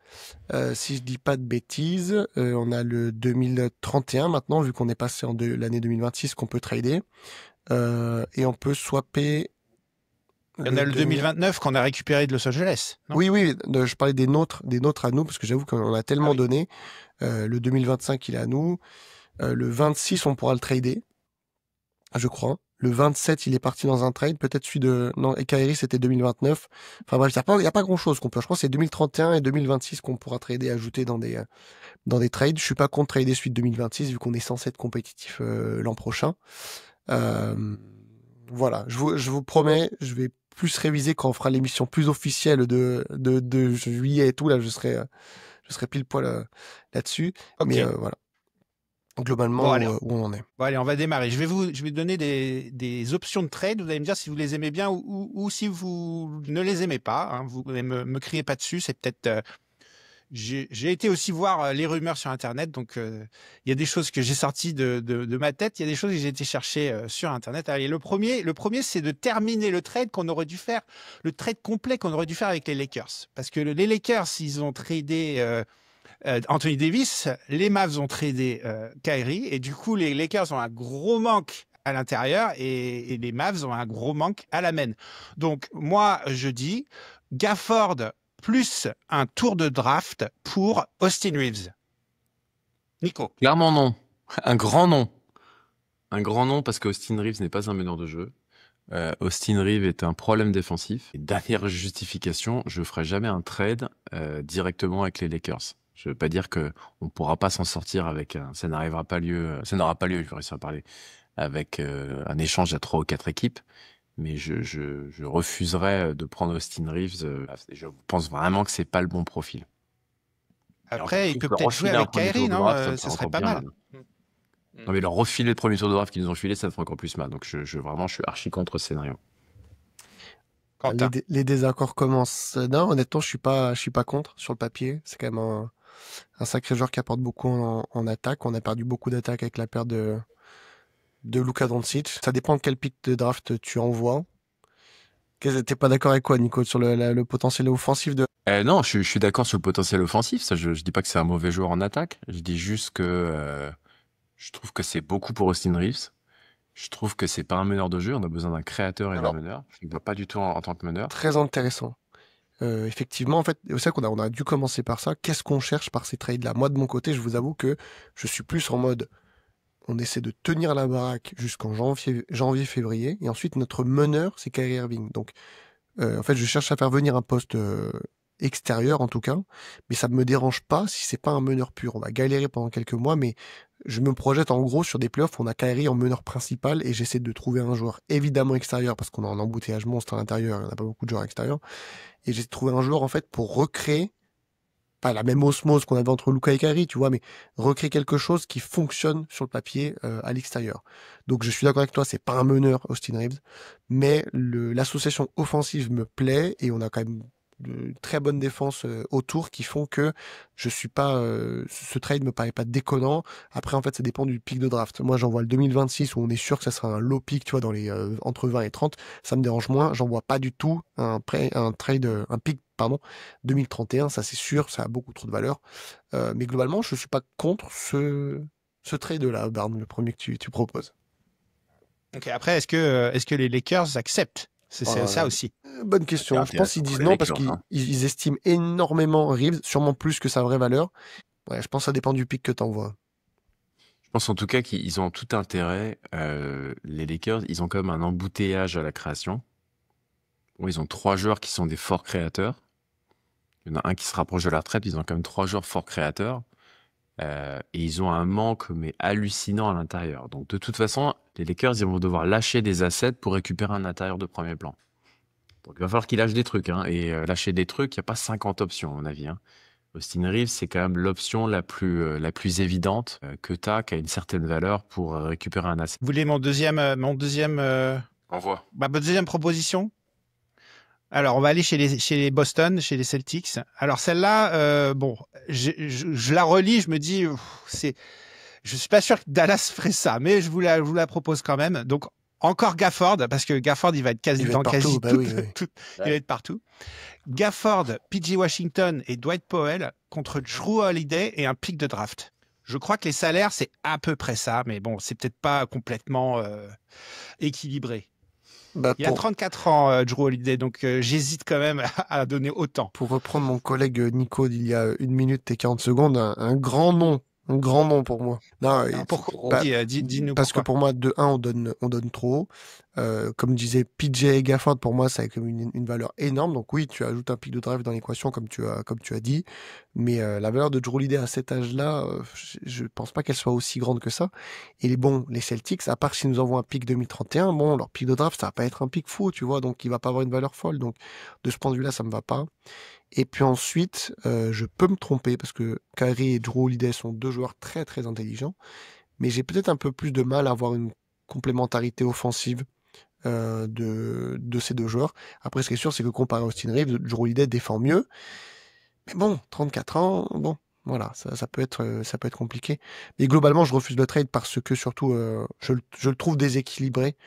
B: si je dis pas de bêtises, on a le 2031 maintenant, vu qu'on est passé en l'année 2026 qu'on peut trader. Et on peut swapper...
A: Il y en a le 2029 qu'on a récupéré de Los Angeles, non?
B: Oui, je parlais des nôtres à nous, parce que j'avoue qu'on a tellement donné. Le 2025, il est à nous. Le 26, on pourra le trader, je crois. Le 27, il est parti dans un trade. Peut-être celui de... Non, et Kyrie, c'était 2029. Enfin bref, il n'y a pas grand-chose qu'on peut. Je crois que c'est 2031 et 2026 qu'on pourra trader, ajouter dans des trades. Je suis pas contre trader celui de 2026, vu qu'on est censé être compétitif l'an prochain. Voilà, je vous promets, je vais plus réviser quand on fera l'émission plus officielle de juillet et tout. Là, je serai pile poil là-dessus.
A: Ok.
B: Mais voilà. Globalement,
A: Bon, allez,
B: où on en est.
A: Bon, allez, on va démarrer. Je vais vous donner des options de trade. Vous allez me dire si vous les aimez bien ou si vous ne les aimez pas. Hein. Vous ne me criez pas dessus. C'est peut-être... J'ai été aussi voir les rumeurs sur Internet. Donc, il y a des choses que j'ai sorties de ma tête. Il y a des choses que j'ai été chercher sur Internet. Allez, le premier, c'est de terminer le trade qu'on aurait dû faire, le trade complet qu'on aurait dû faire avec les Lakers. Parce que les Lakers, ils ont tradé... Anthony Davis, les Mavs ont tradé Kyrie et du coup les Lakers ont un gros manque à l'intérieur et les Mavs ont un gros manque à la main. Donc moi je dis Gafford plus un tour de draft pour Austin Reeves. Nico.
C: Clairement non. Un grand non. Un grand non parce qu'Austin Reeves n'est pas un meneur de jeu. Austin Reeves est un problème défensif. Et dernière justification, je ferai jamais un trade directement avec les Lakers. Je veux pas dire que on pourra pas s'en sortir avec ça n'aura pas lieu, je vais réussir à parler avec un échange à 3 ou 4 équipes, mais je refuserais de prendre Austin Reeves. Je pense vraiment que c'est pas le bon profil.
A: Après, il peut peut-être jouer avec Kyrie, non? Ça serait pas mal.
C: Non, mais leur refiler le premier tour de draft qu'ils nous ont filé, ça me ferait encore plus mal. Donc vraiment, je suis archi contre ce scénario.
B: Les désaccords commencent. Non, honnêtement, je suis pas contre sur le papier. C'est quand même un sacré joueur qui apporte beaucoup en attaque. On a perdu beaucoup d'attaques avec la perte de Luka Doncic. Ça dépend de quel pick de draft tu envoies. T'es pas d'accord avec quoi, Nico, sur le potentiel offensif de...
C: Non, je suis d'accord sur le potentiel offensif. Ça, je dis pas que c'est un mauvais joueur en attaque. Je dis juste que je trouve que c'est beaucoup pour Austin Reeves. Je trouve que c'est pas un meneur de jeu. On a besoin d'un créateur et d'un meneur. Je ne vois pas du tout en tant que meneur.
B: Très intéressant. Effectivement, en fait, c'est ça qu'on a dû commencer par ça. Qu'est-ce qu'on cherche par ces trades-là? Moi, de mon côté, je vous avoue que je suis plus en mode, on essaie de tenir la baraque jusqu'en janvier, février, et ensuite notre meneur, c'est Kyrie Irving. Donc, en fait, je cherche à faire venir un poste extérieur, en tout cas, mais ça ne me dérange pas si c'est pas un meneur pur. On va galérer pendant quelques mois, mais je me projette en gros sur des playoffs où on a Kyrie en meneur principal et j'essaie de trouver un joueur évidemment extérieur parce qu'on a un embouteillage monstre à l'intérieur, il n'y en a pas beaucoup de joueurs extérieurs. Et j'ai trouvé un joueur en fait pour recréer, pas la même osmose qu'on avait entre Luka et Kyrie, tu vois, mais recréer quelque chose qui fonctionne sur le papier à l'extérieur. Donc je suis d'accord avec toi, c'est pas un meneur Austin Reeves, mais l'association offensive me plaît et on a quand même de très bonnes défenses autour qui font que je suis pas ce trade me paraît pas déconnant. Après en fait ça dépend du pic de draft. Moi j'envoie le 2026 où on est sûr que ça sera un low pick, tu vois, dans les entre 20 et 30, ça me dérange moins. J'envoie pas du tout un pic 2031, ça c'est sûr, ça a beaucoup trop de valeur. Mais globalement je suis pas contre ce trade là, Barn, le premier que tu proposes.
A: Ok, après est-ce que les Lakers acceptent? C'est ça aussi.
B: Bonne question. Je pense qu'ils disent non parce qu'ils estiment énormément Reeves, sûrement plus que sa vraie valeur. Ouais, je pense que ça dépend du pick que tu envoies.
C: Je pense en tout cas qu'ils ont tout intérêt. Les Lakers, ils ont quand même un embouteillage à la création. Bon, ils ont 3 joueurs qui sont des forts créateurs. Il y en a un qui se rapproche de la retraite. Ils ont quand même 3 joueurs forts créateurs. Et ils ont un manque mais hallucinant à l'intérieur. Donc de toute façon, les Lakers ils vont devoir lâcher des assets pour récupérer un intérieur de premier plan. Donc il va falloir qu'ils lâchent des trucs. Hein. Et lâcher des trucs, il n'y a pas 50 options à mon avis. Hein. Austin Reeves, c'est quand même l'option la plus évidente que tu as, qui a une certaine valeur pour récupérer un asset.
A: Vous voulez mon deuxième
C: Envoie.
A: ma deuxième proposition? Alors, on va aller chez les Boston, chez les Celtics. Alors, celle-là, bon, je la relis, je me dis, je suis pas sûr que Dallas ferait ça, mais je vous la propose quand même. Donc, encore Gafford, parce que Gafford, il va être
B: Il va être partout,
A: il va être partout. Gafford, PJ Washington et Dwight Powell contre Jrue Holiday et un pick de draft. Je crois que les salaires, c'est à peu près ça, mais bon, c'est peut-être pas complètement équilibré. Il a 34 ans, Jrue Holiday, donc j'hésite quand même à donner autant.
B: Pour reprendre mon collègue Nico d'il y a 1 minute et 40 secondes, un grand nom. Un grand nom pour moi. Non,
A: pourquoi dis-nous
B: parce
A: pourquoi.
B: Que pour moi, de 1, on donne trop. Comme disait PJ et Gafford, pour moi, ça a comme une valeur énorme. Donc oui, tu ajoutes un pic de drive dans l'équation, comme tu as dit. Mais la valeur de Jrue Holiday à cet âge-là, je pense pas qu'elle soit aussi grande que ça. Et les Celtics, à part s'ils nous envoient un pic 2031, bon, leur pic de draft, ça va pas être un pic fou, tu vois. Donc il va pas avoir une valeur folle. Donc de ce point de vue-là, ça me va pas. Et puis ensuite, je peux me tromper parce que Kyrie et Jrue Holiday sont 2 joueurs très très intelligents, mais j'ai peut-être un peu plus de mal à avoir une complémentarité offensive de ces 2 joueurs. Après, ce qui est sûr, c'est que comparé à Austin Reeves, Jrue Holiday défend mieux. Mais bon, 34 ans, bon, voilà, ça peut être compliqué. Mais globalement, je refuse le trade parce que surtout, je le trouve déséquilibré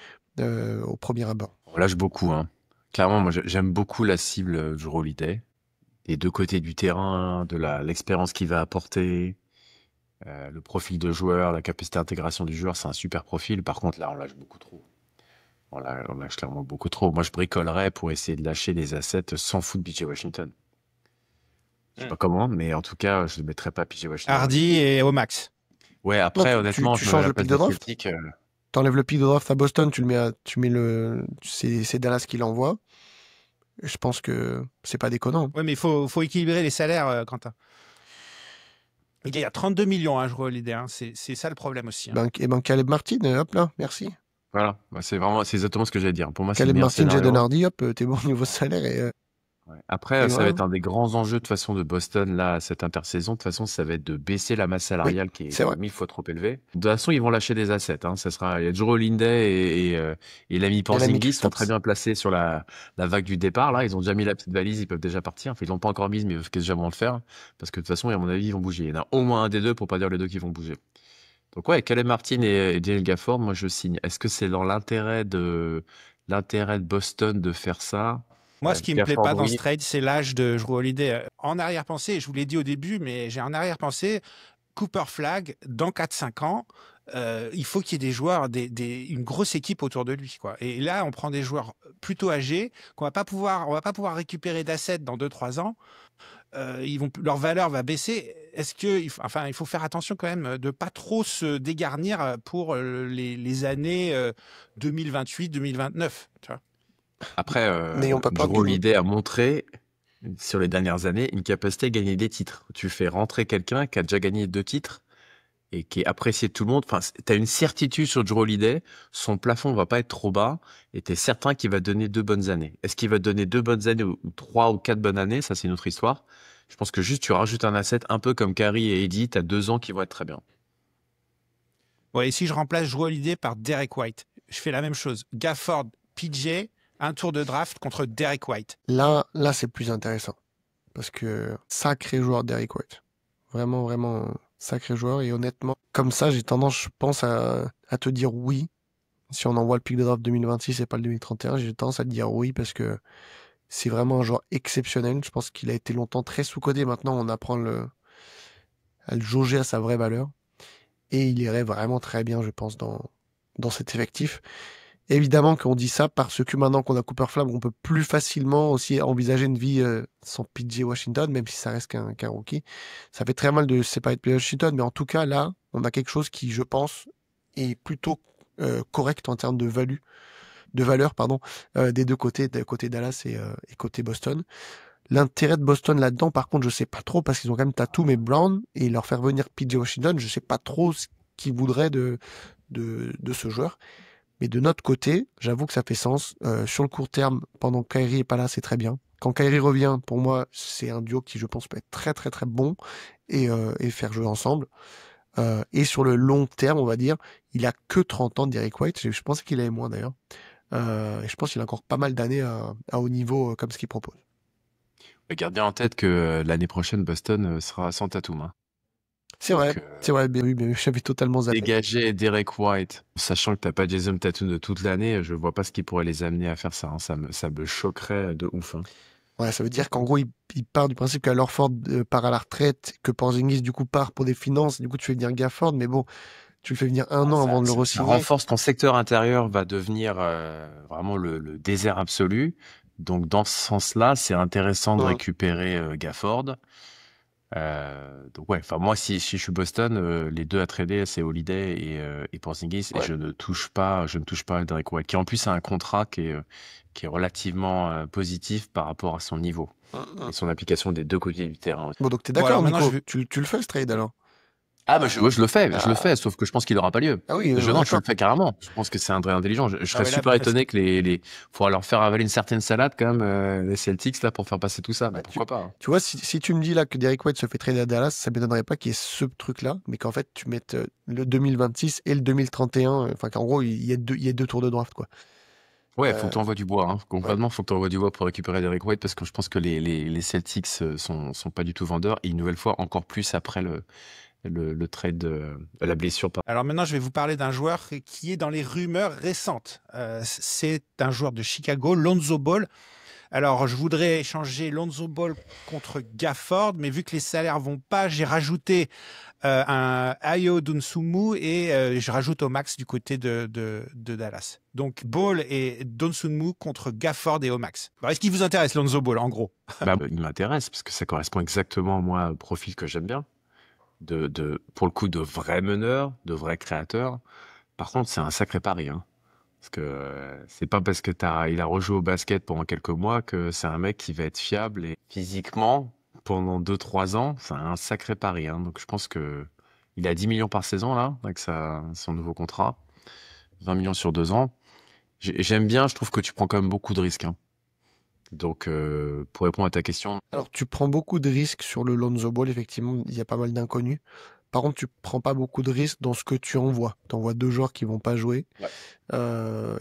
B: au premier abord.
C: On lâche beaucoup. Hein. Clairement, moi j'aime beaucoup la cible Jrue Holiday. Des 2 côtés du terrain, de l'expérience qu'il va apporter, le profil de joueur, la capacité d'intégration du joueur, c'est un super profil. Par contre, là, on lâche beaucoup trop. On lâche clairement beaucoup trop. Moi, je bricolerais pour essayer de lâcher des assets sans foutre PJ Washington. Je sais pas comment, mais en tout cas, je ne mettrais pas PJ Washington.
A: Hardy et au max.
C: Ouais, après,
B: Non,
C: honnêtement,
B: tu changes le pick de draft.
C: Celtics,
B: T'enlèves le pick de draft à Boston, c'est Dallas qui l'envoie. Je pense que c'est pas déconnant.
A: Oui, mais il faut équilibrer les salaires, Quentin. Il y a 32 millions à Jrue Holiday, hein. C'est ça le problème aussi. Hein.
B: Caleb Martin, hop là, merci.
C: Voilà, c'est exactement ce que j'allais dire. Pour moi, c'est
B: Caleb
C: le meilleur
B: Martin,
C: scénario.
B: Jaden Hardy, hop, t'es bon au niveau salaire.
C: Ouais. Après, ça va être un des grands enjeux de façon de Boston là cette intersaison. De toute façon, ça va être de baisser la masse salariale qui est 1000 fois trop élevée. De toute façon, ils vont lâcher des assets. Hein. Ça sera, il y a Jrue Holiday et l'ami Porzingis sont très bien placés sur la vague du départ. Là, ils ont déjà mis la petite valise, ils peuvent déjà partir. Enfin, ils l'ont pas encore mise, mais ils peuvent déjà le faire parce que de toute façon, à mon avis, ils vont bouger. Il y en a au moins un des 2 pour pas dire les 2 qui vont bouger. Donc ouais, Caleb Martin et Daniel Gafford, moi je signe. Est-ce que c'est dans l'intérêt de Boston de faire ça?
A: Moi, ce qui me plaît pas dans ce trade, c'est l'âge de Jrue Holiday. En arrière-pensée, je vous l'ai dit au début, mais j'ai en arrière-pensée, Cooper Flag, dans 4-5 ans, il faut qu'il y ait des joueurs, une grosse équipe autour de lui, quoi. Et là, on prend des joueurs plutôt âgés on va pas pouvoir récupérer d'assets dans 2-3 ans. Leur valeur va baisser. Il faut faire attention quand même de pas trop se dégarnir pour les années 2028-2029. Tu vois.
C: Après, Jrue Holiday a montré sur les dernières années une capacité à gagner des titres. Tu fais rentrer quelqu'un qui a déjà gagné 2 titres et qui est apprécié de tout le monde. Enfin, tu as une certitude sur Jrue Holiday, son plafond va pas être trop bas et tu es certain qu'il va donner 2 bonnes années. Est-ce qu'il va donner 2 bonnes années ou 3 ou 4 bonnes années? Ça, c'est une autre histoire. Je pense que juste tu rajoutes un asset un peu comme Kyrie et Eddie, tu as 2 ans qui vont être très bien.
A: Ouais, et si je remplace Jrue Holiday par Derek White, je fais la même chose. Gafford, PJ, un tour de draft contre Derek White.
B: Là, c'est plus intéressant. Parce que sacré joueur Derek White. Vraiment, vraiment sacré joueur. Et honnêtement, comme ça, j'ai tendance, je pense, à te dire oui. Si on envoie le pick de draft 2026 et pas le 2031, j'ai tendance à te dire oui parce que c'est vraiment un joueur exceptionnel. Je pense qu'il a été longtemps très sous-coté. Maintenant, on apprend à le jauger à sa vraie valeur. Et il irait vraiment très bien, je pense, dans cet effectif. Évidemment qu'on dit ça parce que maintenant qu'on a Cooper Flag, on peut plus facilement aussi envisager une vie sans PJ Washington, même si ça reste qu'un rookie. Ça fait très mal de se séparer de PJ Washington, mais en tout cas, là, on a quelque chose qui, je pense, est plutôt correct en termes de valeur, des 2 côtés, côté Dallas et côté Boston. L'intérêt de Boston là-dedans, par contre, je sais pas trop parce qu'ils ont quand même Tatum et Brown et leur faire venir PJ Washington, je sais pas trop ce qu'ils voudraient de ce joueur. Mais de notre côté, j'avoue que ça fait sens. Sur le court terme, pendant que Kyrie est pas là, c'est très bien. Quand Kyrie revient, pour moi, c'est un duo qui, je pense, peut être très très très bon et faire jouer ensemble. Et sur le long terme, on va dire, il a que 30 ans, Derek White. Je pense qu'il avait moins d'ailleurs. Et je pense qu'il a encore pas mal d'années à haut niveau comme ce qu'il propose.
C: Garde bien en tête que l'année prochaine, Boston sera sans Tatum. Hein.
B: C'est vrai, bien vu, j'avais totalement zappé.
C: Dégager Derek White, sachant que t'as pas Jason Tatum de toute l'année, je vois pas ce qui pourrait les amener à faire ça. Hein. Ça me choquerait de ouf. Hein.
B: Ouais, ça veut dire qu'en gros, il part du principe qu'à Horford part à la retraite, que Porzingis du coup part pour des finances, du coup tu fais venir Gafford, mais bon, tu le fais venir un an avant de le
C: Ça
B: re-signer.
C: renforce ton secteur intérieur, va devenir vraiment le désert absolu. Donc dans ce sens-là, c'est intéressant de récupérer Gafford. Donc ouais, enfin moi si je suis Boston, les deux à trader c'est Holiday et Porzingis et je ne touche pas à Derek White qui en plus a un contrat qui est relativement positif par rapport à son niveau et son application des deux côtés du terrain.
B: Bon donc t'es d'accord,
A: Bon, alors,
B: Nico,
A: maintenant,
B: tu le fais ce trade alors?
C: Ah bah je le fais, sauf que je pense qu'il n'aura pas lieu.
B: Ah oui,
C: Non, je
B: d'accord.
C: le fais carrément. Je pense que c'est un vrai intelligent. Je serais
A: ouais, là,
C: super
A: parce
C: étonné que les faudra leur faire avaler une certaine salade quand même les Celtics là pour faire passer tout ça. Mais pourquoi pas? Hein.
B: Tu vois, si tu me dis là que Derek White se fait trader à Dallas, ça m'étonnerait pas qu'il y ait ce truc-là, mais qu'en fait tu mettes le 2026 et le 2031, enfin qu'en gros il y a deux tours de draft quoi.
C: Ouais, faut que tu envoies du bois. Hein. Concrètement, faut que tu envoies du bois pour récupérer Derek White parce que je pense que les Celtics sont pas du tout vendeurs. Et une nouvelle fois, encore plus après le trade de la blessure.
A: Alors maintenant, je vais vous parler d'un joueur qui est dans les rumeurs récentes. C'est un joueur de Chicago, Lonzo Ball. Alors, je voudrais échanger Lonzo Ball contre Gafford, mais vu que les salaires vont pas, j'ai rajouté un Ayo Dosunmu et je rajoute au max du côté de Dallas. Donc, Ball et Dosunmu contre Gafford et au max. Alors, est-ce qu'il vous intéresse, Lonzo Ball, en gros?
C: Il m'intéresse parce que ça correspond exactement moi au profil que j'aime bien. Pour le coup, de vrais meneurs, de vrais créateurs. Par contre, c'est un sacré pari. Hein. Parce que c'est pas parce que il a rejoué au basket pendant quelques mois que c'est un mec qui va être fiable et physiquement pendant 2-3 ans, c'est un sacré pari. Hein. Donc je pense que il a 10 millions par saison là, avec son nouveau contrat. 20 millions sur 2 ans. J'aime bien, je trouve que tu prends quand même beaucoup de risques. Hein. Donc pour répondre à ta question.
B: Alors tu prends beaucoup de risques sur le Lonzo Ball, effectivement, il y a pas mal d'inconnus. Par contre, tu prends pas beaucoup de risques dans ce que tu envoies. Tu envoies deux joueurs qui vont pas jouer. Ouais.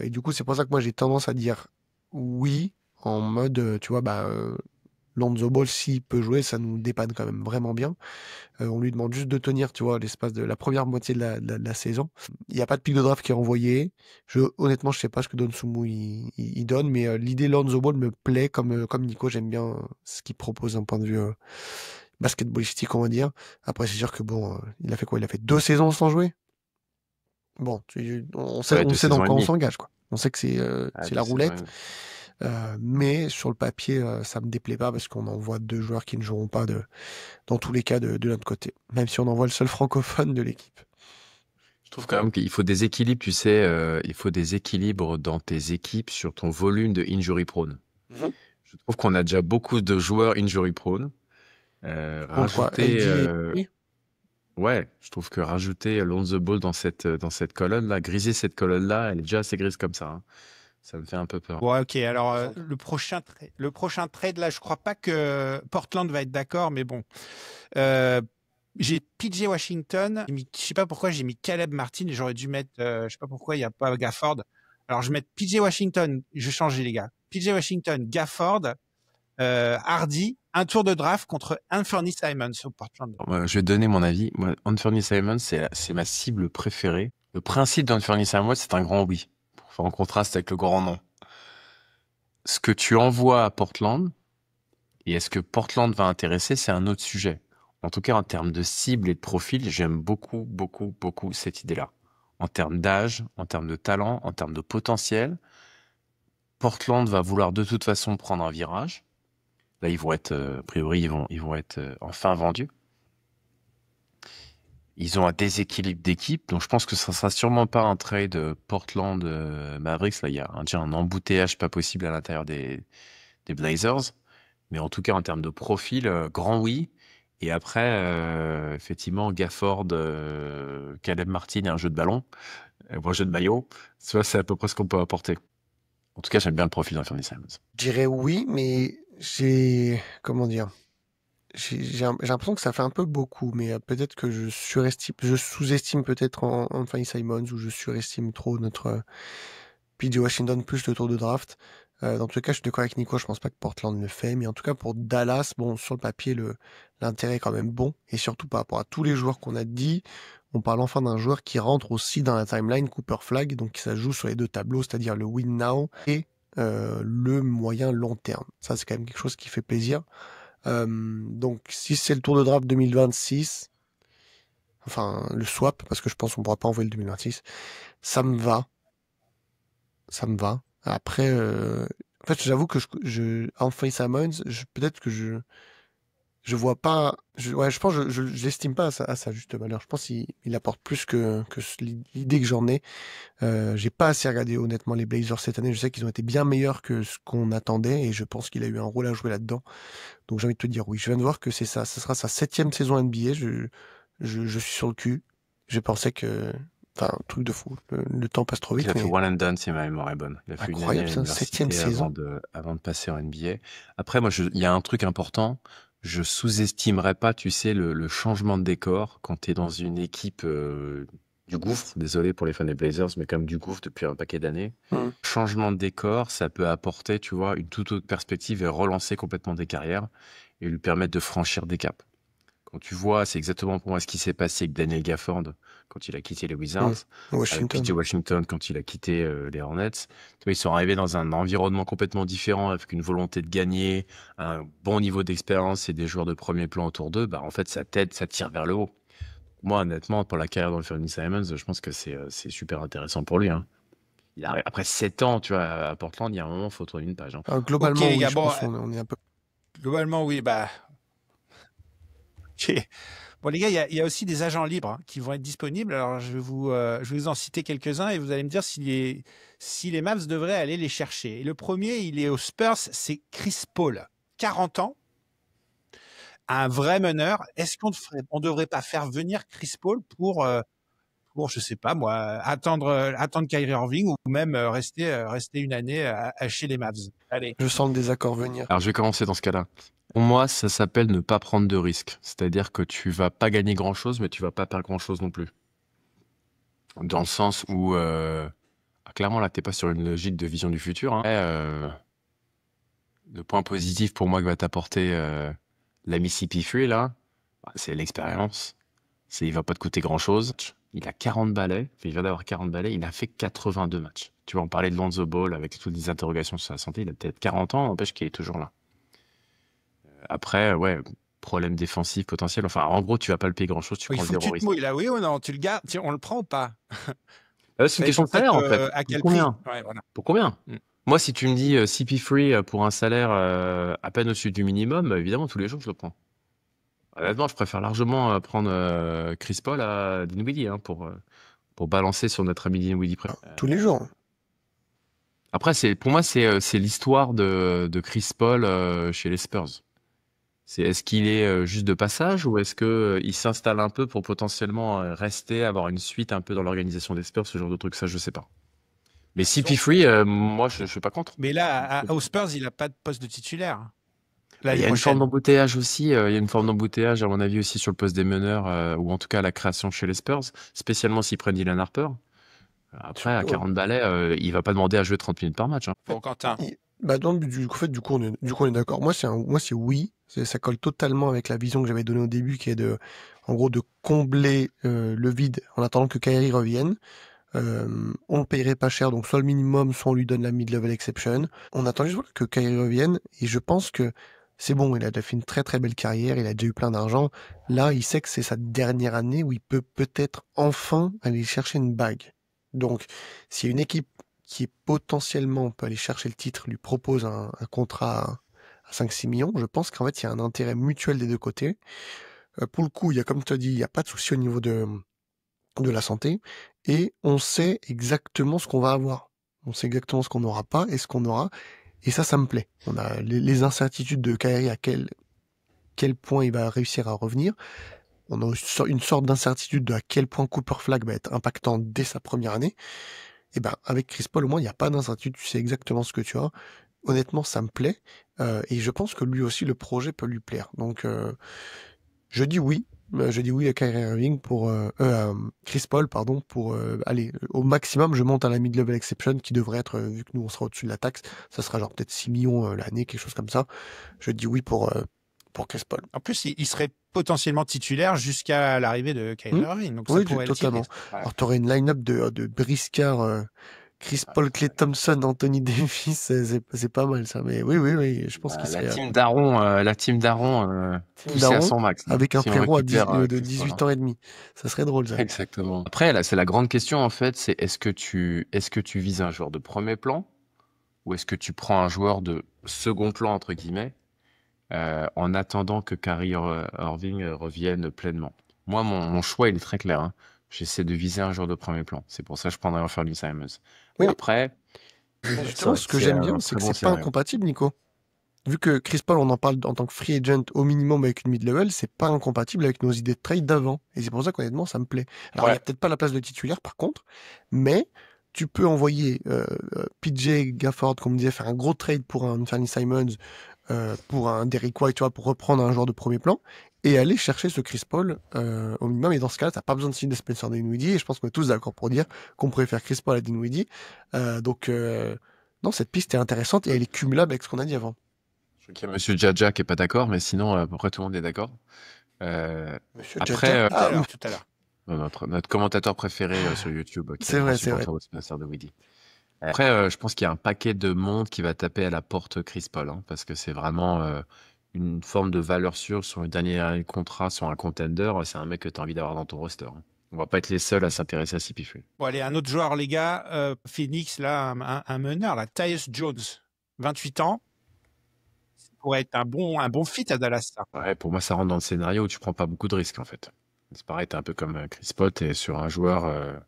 B: Et du coup, c'est pour ça que moi, j'ai tendance à dire oui, en mode, tu vois, Lonzo Ball, s'il peut jouer, ça nous dépanne quand même vraiment bien. On lui demande juste de tenir, tu vois, l'espace de la première moitié de la saison. Il n'y a pas de pic de draft qui est envoyé. Honnêtement, je sais pas ce que Dosunmu il donne, mais l'idée Lonzo Ball me plaît comme Nico. J'aime bien ce qu'il propose d'un point de vue basketballistique, on va dire. Après, c'est sûr que bon, il a fait quoi? Il a fait 2 saisons sans jouer. Bon, on sait dans quoi on s'engage, quoi. On sait que c'est la roulette. Mais sur le papier, ça me déplaît pas parce qu'on envoie deux joueurs qui ne joueront pas dans tous les cas de notre côté. Même si on envoie le seul francophone de l'équipe.
C: Je trouve quand même qu'il faut des équilibres, tu sais, il faut des équilibres dans tes équipes sur ton volume de injury prone. Je trouve qu'on a déjà beaucoup de joueurs injury prone. Ouais, je trouve que rajouter Lonzo Ball dans cette colonne-là, griser cette colonne-là, elle est déjà assez grise comme ça. Hein. Ça me fait un peu peur.
A: Ouais, ok. Alors, le prochain trade, là, je crois pas que Portland va être d'accord, mais bon. J'ai PJ Washington. Je sais pas pourquoi j'ai mis Caleb Martin. J'aurais dû mettre, je sais pas pourquoi il n'y a pas Gafford. Alors, je vais mettre PJ Washington. Je vais changer, les gars. PJ Washington, Gafford, Hardy, un tour de draft contre Anthony Simons au Portland.
C: Je vais donner mon avis. Moi, Anthony Simons, c'est ma cible préférée. Le principe d'Anthony Simons, c'est un grand oui. Pour faire en contraste avec le grand non. Ce que tu envoies à Portland, et est-ce que Portland va intéresser, c'est un autre sujet. En tout cas, en termes de cible et de profil, j'aime beaucoup, beaucoup, beaucoup cette idée-là. En termes d'âge, en termes de talent, en termes de potentiel, Portland va vouloir de toute façon prendre un virage. Là, ils vont être, a priori, ils vont être enfin vendus. Ils ont un déséquilibre d'équipe, donc je pense que ça sera sûrement pas un trade Portland Mavericks. Là, il y a déjà un embouteillage pas possible à l'intérieur des Blazers. Mais en tout cas, en termes de profil, grand oui. Et après, effectivement, Gafford, Caleb Martin et un jeu de ballon, ou un jeu de maillot, ça, c'est à peu près ce qu'on peut apporter. En tout cas, j'aime bien le profil d'Anthony Simons.
B: Je dirais oui, mais comment dire, j'ai l'impression que ça fait un peu beaucoup, mais peut-être que je sous-estime peut-être Anthony Simons ou je surestime trop notre PJ Washington plus le tour de draft. Dans tous les cas, je suis d'accord avec Nico, je pense pas que Portland le fait, mais en tout cas pour Dallas, bon, sur le papier, l'intérêt est quand même bon, et surtout par rapport à tous les joueurs qu'on a dit, on parle enfin d'un joueur qui rentre aussi dans la timeline Cooper Flag, donc ça joue sur les deux tableaux, c'est-à-dire le win now et le moyen long terme. Ça, c'est quand même quelque chose qui fait plaisir. Donc, si c'est le tour de draft 2026, enfin le swap, parce que je pense qu'on pourra pas envoyer le 2026, ça me va. Ça me va. Après, en fait, j'avoue que Anthony Simons, peut-être que je vois pas, ouais, je pense, je l'estime pas à sa juste valeur. Je pense qu'il apporte plus que l'idée que j'en ai. J'ai pas assez regardé honnêtement les Blazers cette année. Je sais qu'ils ont été bien meilleurs que ce qu'on attendait et je pense qu'il a eu un rôle à jouer là-dedans. Donc j'ai envie de te dire oui. Je viens de voir que c'est ça. Ce sera sa 7e saison NBA. Je suis sur le cul. Je pensais que, enfin, truc de fou. Le temps passe trop
C: Il
B: vite,
C: a fait
B: mais
C: one and done, si ma mémoire est bonne. Il a fait une année
B: incroyable
C: à
B: ça. 7e
C: l'université
B: saison.
C: avant de passer en NBA. Après, moi, il y a un truc important. Je sous-estimerais pas, tu sais, le changement de décor quand tu es dans une équipe du gouffre. Désolé pour les fans des Blazers, mais comme du gouffre depuis un paquet d'années. Changement de décor, ça peut apporter, tu vois, une toute autre perspective et relancer complètement des carrières et lui permettre de franchir des caps. Quand tu vois, c'est exactement pour moi ce qui s'est passé avec Daniel Gafford quand il a quitté les Wizards, avec PJ
B: Washington.
C: Washington quand il a quitté les Hornets. Tu vois, ils sont arrivés dans un environnement complètement différent, avec une volonté de gagner, un bon niveau d'expérience et des joueurs de premier plan autour d'eux. Bah, en fait, ça t'aide, ça tire vers le haut. Moi, honnêtement, pour la carrière d'Anthony Simons, je pense que c'est super intéressant pour lui. Hein. Après 7 ans, tu vois, à Portland, il y a un moment, il faut tourner une page. Hein.
B: Globalement,
A: Ok, les
B: oui,
A: gars,
B: je
A: bon,
B: pense qu'on est un peu.
A: globalement, oui, bah. Ok. Bon, les gars, il y a aussi des agents libres hein, qui vont être disponibles. Alors, je vais vous en citer quelques-uns et vous allez me dire si les Mavs devraient aller les chercher. Et le premier, il est aux Spurs, c'est Chris Paul. 40 ans, un vrai meneur. Est-ce on devrait pas faire venir Chris Paul pour je sais pas moi, attendre Kyrie Irving ou même rester une année chez les Mavs. Allez.
B: Je sens le désaccord venir.
C: Alors, je vais commencer dans ce cas-là. Pour moi, ça s'appelle ne pas prendre de risques. C'est-à-dire que tu vas pas gagner grand-chose, mais tu vas pas perdre grand-chose non plus. Dans le sens où, clairement, là, t'es pas sur une logique de vision du futur. Hein. Le point positif pour moi que va t'apporter l'ami CP3, là, c'est l'expérience. Il va pas te coûter grand-chose. Il a 40 balais. Il vient d'avoir 40 balais. Il a fait 82 matchs. Tu vois, on parlait de Lonzo Ball avec toutes les interrogations sur sa santé. Il a peut-être 40 ans, n'empêche qu'il est toujours là. Après, ouais, problème défensif potentiel. Enfin, en gros, tu vas pas le payer grand-chose. Tu
A: Il
C: prends le
A: faut que
C: zéro
A: tu te
C: risque.
A: mouilles là, oui ou non? Tu le gardes, on le prend ou pas?
C: C'est une question de salaire, en fait.
A: À
C: Pour
A: quel prix?
C: combien?
A: Ouais, voilà.
C: Pour combien?
A: Mm.
C: Moi, si tu me dis CP3 pour un salaire à peine au-dessus du minimum, évidemment, tous les jours, je le prends. Honnêtement, je préfère largement prendre Chris Paul à Dinwiddie hein, pour balancer sur notre ami Dinwiddie.
B: Tous les jours.
C: Après, pour moi, c'est l'histoire de Chris Paul chez les Spurs. Est-ce qu'il est juste de passage ou est-ce que il s'installe un peu pour potentiellement rester, avoir une suite un peu dans l'organisation des Spurs, ce genre de truc, ça, je sais pas. Mais CP3, moi, je suis pas contre.
A: Mais là, aux Spurs, il n'a pas de poste de titulaire.
C: Il y
A: L'année
C: a une forme
A: prochaine.
C: d'embouteillage aussi. Il y a une forme d'embouteillage, à mon avis, aussi sur le poste des meneurs, ou en tout cas à la création chez les Spurs, spécialement s'ils prennent Dylan Harper. Après, à 40 balais, il va pas demander à jouer 30 minutes par match. Hein.
A: Bon, Quentin.
B: Bah, du coup, on est d'accord. Moi, c'est oui. Ça colle totalement avec la vision que j'avais donnée au début, qui est en gros, de combler le vide en attendant que Kyrie revienne. On le payerait pas cher, donc soit le minimum, soit on lui donne la mid-level exception. On attend juste que Kyrie revienne, et je pense que c'est bon, il a déjà fait une très très belle carrière, il a déjà eu plein d'argent. Là, il sait que c'est sa dernière année où il peut peut-être enfin aller chercher une bague. Donc, si une équipe qui potentiellement peut aller chercher le titre lui propose un contrat à 5-6 millions, je pense qu'en fait, il y a un intérêt mutuel des deux côtés. Pour le coup, il y a, comme tu as dit, il n'y a pas de souci au niveau de la santé, et on sait exactement ce qu'on va avoir. On sait exactement ce qu'on n'aura pas et ce qu'on aura. Et ça me plaît. On a les incertitudes de Kyrie à quel point il va réussir à revenir. On a une sorte d'incertitude de à quel point Cooper Flag va être impactant dès sa première année. Et ben, avec Chris Paul, au moins, il n'y a pas d'incertitude. Tu sais exactement ce que tu as. Honnêtement, ça me plaît. Et je pense que lui aussi, le projet peut lui plaire. Donc, je dis oui. Je dis oui à Kyrie Irving à Chris Paul, pardon, pour aller au maximum. Je monte à la mid-level exception qui devrait être, vu que nous on sera au-dessus de la taxe, ça sera genre peut-être 6 millions l'année, quelque chose comme ça. Je dis oui pour Chris Paul.
A: En plus, il serait potentiellement titulaire jusqu'à l'arrivée de Kyrie Irving. Donc ça
B: Oui,
A: pourrait
B: totalement.
A: le
B: Alors tu aurais une line-up de briscards, Chris Paul, Klay Thompson, Anthony Davis, c'est pas mal ça. Mais oui, je pense qu'il serait
C: La team Daron poussée à
B: Daron
C: son max.
B: avec un
C: Si on
B: frérot
C: récupère
B: de
C: Chris Paul,
B: 18 ans et demi. Ça serait drôle ça.
C: Exactement. Après, là, c'est la grande question en fait, c'est est-ce que tu vises un joueur de premier plan ou est-ce que tu prends un joueur de second plan entre guillemets en attendant que Kyrie Irving revienne pleinement. Moi, mon choix, il est très clair. Hein. J'essaie de viser un joueur de premier plan. C'est pour ça que je prendrais Anthony Simons.
B: Oui.
C: Après,
B: Justement, ce que j'aime bien, c'est que c'est pas incompatible, Nico. Vu que Chris Paul, on en parle en tant que free agent au minimum avec une mid-level, c'est pas incompatible avec nos idées de trade d'avant. Et c'est pour ça qu'honnêtement, ça me plaît. Alors, il n'y a peut-être pas la place de titulaire, par contre, mais tu peux envoyer PJ Gafford, comme on disait, faire un gros trade pour un Anthony Simons, pour un Derrick White, tu vois, pour reprendre un joueur de premier plan, et aller chercher ce Chris Paul au minimum. Et dans ce cas-là, t'as pas besoin de signer Spencer Dinwiddie, et je pense qu'on est tous d'accord pour dire qu'on préfère Chris Paul à Dinwiddie. Donc, non, cette piste est intéressante et elle est cumulable avec ce qu'on a dit avant.
C: Je crois qu'il y a Monsieur Jaja qui est pas d'accord, mais sinon, à peu près tout le monde est d'accord.
B: Monsieur
C: après,
B: Jaja,
A: tout à l'heure.
C: Notre commentateur préféré sur YouTube, qui
B: c'est vrai.
C: de Spencer Dinwiddie. Après, je pense qu'il y a un paquet de monde qui va taper à la porte Chris Paul, hein, parce que c'est vraiment une forme de valeur sûre sur un dernier contrat, sur un contender. C'est un mec que tu as envie d'avoir dans ton roster. Hein. On va pas être les seuls à s'intéresser à Sipiflu.
A: Bon, allez, un autre joueur, les gars. Phoenix, là, un meneur, là, Tyus Jones, 28 ans. Ça pourrait être un bon fit à Dallas, ça.
C: Ouais, pour moi, ça rentre dans le scénario où tu prends pas beaucoup de risques, en fait. C'est pareil, t'es un peu comme Chris Paul, t'es sur un joueur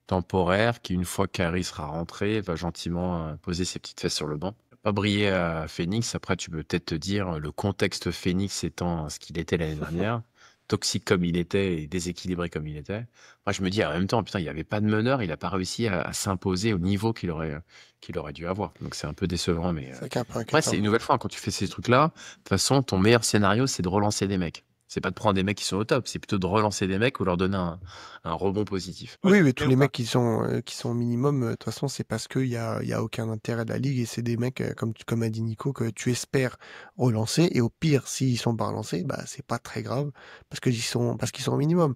C: temporaire qui, une fois qu'Harry sera rentré, va gentiment poser ses petites fesses sur le banc. Pas briller à Phoenix. Après, tu peux peut-être te dire le contexte Phoenix étant ce qu'il était l'année dernière, toxique comme il était et déséquilibré comme il était. Moi, je me dis en même temps, putain, il n'y avait pas de meneur, il n'a pas réussi à s'imposer au niveau qu'il aurait dû avoir. Donc c'est un peu décevant, mais après, c'est une nouvelle fois quand tu fais ces trucs-là. De toute façon, ton meilleur scénario, c'est de relancer des mecs. C'est pas de prendre des mecs qui sont au top, c'est plutôt de relancer des mecs ou leur donner un rebond positif.
B: Oui, mais tous les mecs qui sont au minimum, de toute façon, c'est parce qu'il y a aucun intérêt de la ligue et c'est des mecs, comme a dit Nico, que tu espères relancer et au pire, s'ils sont pas relancés, bah, c'est pas très grave parce qu'ils sont au minimum.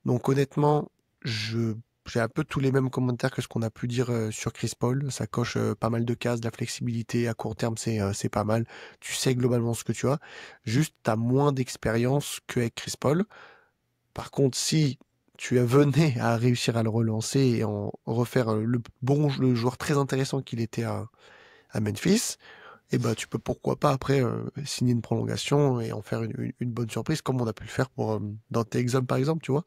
B: Donc, honnêtement, j'ai un peu tous les mêmes commentaires que ce qu'on a pu dire sur Chris Paul. Ça coche pas mal de cases, de la flexibilité à court terme, c'est pas mal. Tu sais globalement ce que tu as. Juste, t'as moins d'expérience qu'avec Chris Paul. Par contre, si tu venais à réussir à le relancer et en refaire le joueur très intéressant qu'il était à Memphis, et ben tu peux pourquoi pas après signer une prolongation et en faire une bonne surprise comme on a pu le faire pour Dante Exum par exemple, tu vois.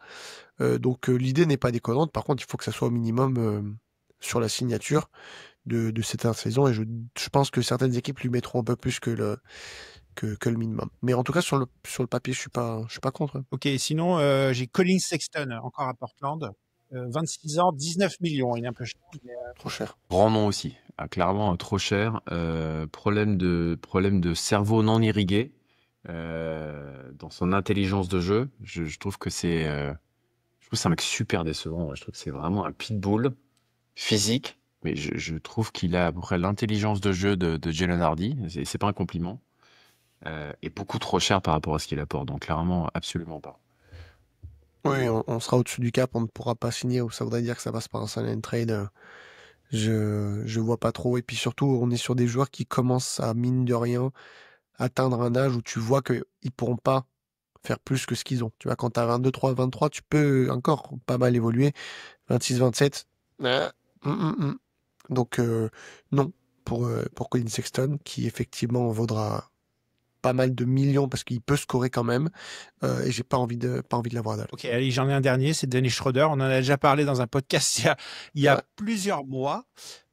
B: Donc l'idée n'est pas déconnante, par contre il faut que ça soit au minimum sur la signature de cette saison et je pense que certaines équipes lui mettront un peu plus que le minimum. Mais en tout cas sur le papier je suis pas contre.
A: Ok, sinon j'ai Colin Sexton encore à Portland. 26 ans, 19 millions, il est un peu cher.
B: Trop cher.
C: Grand nom aussi. Ah, clairement, trop cher. Problème de cerveau non irrigué dans son intelligence de jeu. Je trouve que c'est un mec super décevant. Je trouve que c'est vraiment un pitbull physique, mais je trouve qu'il a à peu près l'intelligence de jeu de Jalen Hardy. C'est pas un compliment. Et beaucoup trop cher par rapport à ce qu'il apporte. Donc clairement, absolument pas.
B: Oui, on sera au-dessus du cap, on ne pourra pas signer, ou ça voudrait dire que ça passe par un sign and trade. Je vois pas trop. Et puis surtout, on est sur des joueurs qui commencent à, mine de rien, atteindre un âge où tu vois qu'ils pourront pas faire plus que ce qu'ils ont. Tu vois, quand tu as 22, 23, tu peux encore pas mal évoluer. 26, 27. Donc, non, pour Colin Sexton, qui effectivement vaudra pas mal de millions parce qu'il peut scorer quand même. Et j'ai pas envie de l'avoir là.
A: Ok, allez, j'en ai un dernier, c'est Dennis Schroeder. On en a déjà parlé dans un podcast il y a
B: Ouais.
A: plusieurs mois,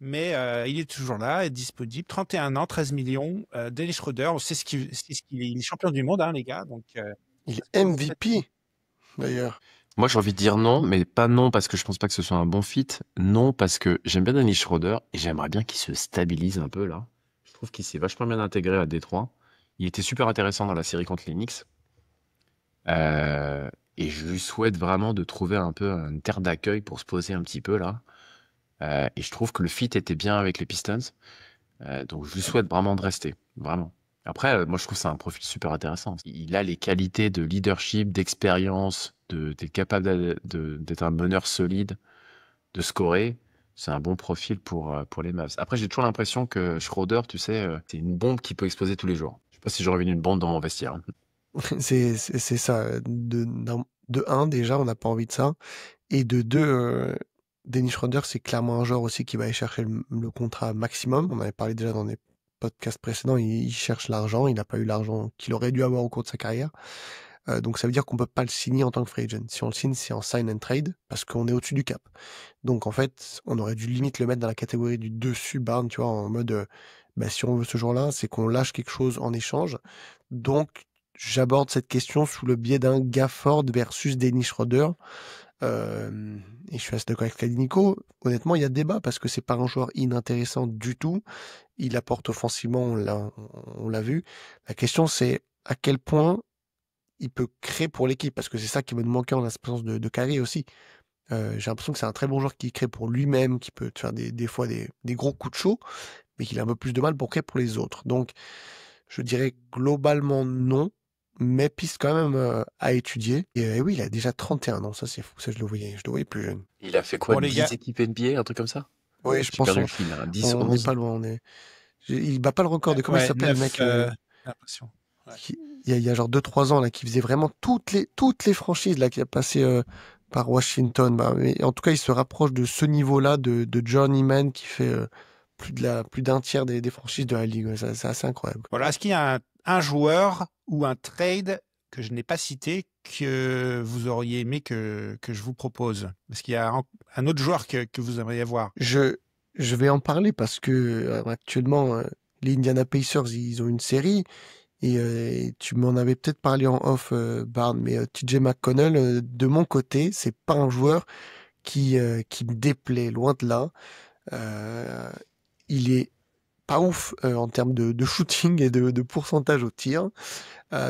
A: mais il est toujours là, est disponible. 31 ans, 13 millions. Dennis Schroeder, on sait il est champion du monde, hein, les gars. Donc,
B: Il
A: est-ce
B: est
A: que vous faites-
B: MVP d'ailleurs.
C: Moi, j'ai envie de dire non, mais pas non parce que je pense pas que ce soit un bon fit. Non parce que j'aime bien Dennis Schroeder et j'aimerais bien qu'il se stabilise un peu là. Je trouve qu'il s'est vachement bien intégré à Détroit. Il était super intéressant dans la série contre les Knicks. Euh, et je lui souhaite vraiment de trouver un peu une terre d'accueil pour se poser un petit peu là. Et je trouve que le fit était bien avec les Pistons. Donc je lui souhaite vraiment de rester, vraiment. Après, moi je trouve que c'est un profil super intéressant. Il a les qualités de leadership, d'expérience, d'être capable d'être un meneur solide, de scorer. C'est un bon profil pour les Mavs. Après, j'ai toujours l'impression que Schroeder, tu sais, c'est une bombe qui peut exploser tous les jours. Je sais pas si j'aurais vu une bombe dans mon vestiaire.
B: C'est ça. De un, déjà, on n'a pas envie de ça. Et de deux, Dennis Schroeder, c'est clairement un joueur aussi qui va aller chercher le contrat maximum. On avait parlé déjà dans des podcasts précédents, il cherche l'argent. Il n'a pas eu l'argent qu'il aurait dû avoir au cours de sa carrière. Donc ça veut dire qu'on peut pas le signer en tant que free agent. Si on le signe, c'est en sign and trade parce qu'on est au-dessus du cap. Donc en fait, on aurait dû limite le mettre dans la catégorie du dessus Barnes, tu vois, en mode si on veut ce joueur-là, c'est qu'on lâche quelque chose en échange. Donc j'aborde cette question sous le biais d'un Gafford versus Dennis Schroeder. Et je suis assez d'accord avec Nico. Honnêtement, il y a débat parce que c'est pas un joueur inintéressant du tout. Il apporte offensivement, on l'a vu. La question c'est à quel point il peut créer pour l'équipe parce que c'est ça qui me manquait en l'absence de Kyrie aussi. J'ai l'impression que c'est un très bon joueur qui crée pour lui-même, qui peut faire des fois des gros coups de chaud, mais qu'il a un peu plus de mal pour créer pour les autres. Donc, je dirais globalement non, mais piste quand même à étudier. Et oui, il a déjà 31 ans, ça c'est fou, ça je le voyais plus jeune.
C: Il a fait quoi,
A: Bon, les
C: 10
A: gars,
C: équipes NBA, un truc comme ça?
B: Oui, je
C: J'ai
B: pense
C: perdu
B: qu'on
C: le fil, hein. 10,
B: n'est
C: 11.
B: pas loin. Il bat pas le record de comment il
A: ouais,
B: s'appelle le
A: 9,
B: mec
A: j'ai l'impression. Ouais.
B: il y a genre 2-3 ans là qui faisait vraiment toutes les franchises là qui a passé par Washington. Bah, mais en tout cas, il se rapproche de ce niveau-là de Journeyman qui fait plus d'un tiers des franchises de la ligue. Ouais, c'est assez incroyable.
A: Voilà, est-ce qu'il y a un joueur ou un trade que je n'ai pas cité que vous auriez aimé que je vous propose? Est-ce qu'il y a un autre joueur que vous aimeriez voir?
B: Je vais en parler parce que actuellement, les Indiana Pacers, ils ont une série. Et tu m'en avais peut-être parlé en off, Barn, mais TJ McConnell, de mon côté, c'est pas un joueur qui me déplaît, loin de là. Euh, il est pas ouf en termes de shooting et de pourcentage au tir.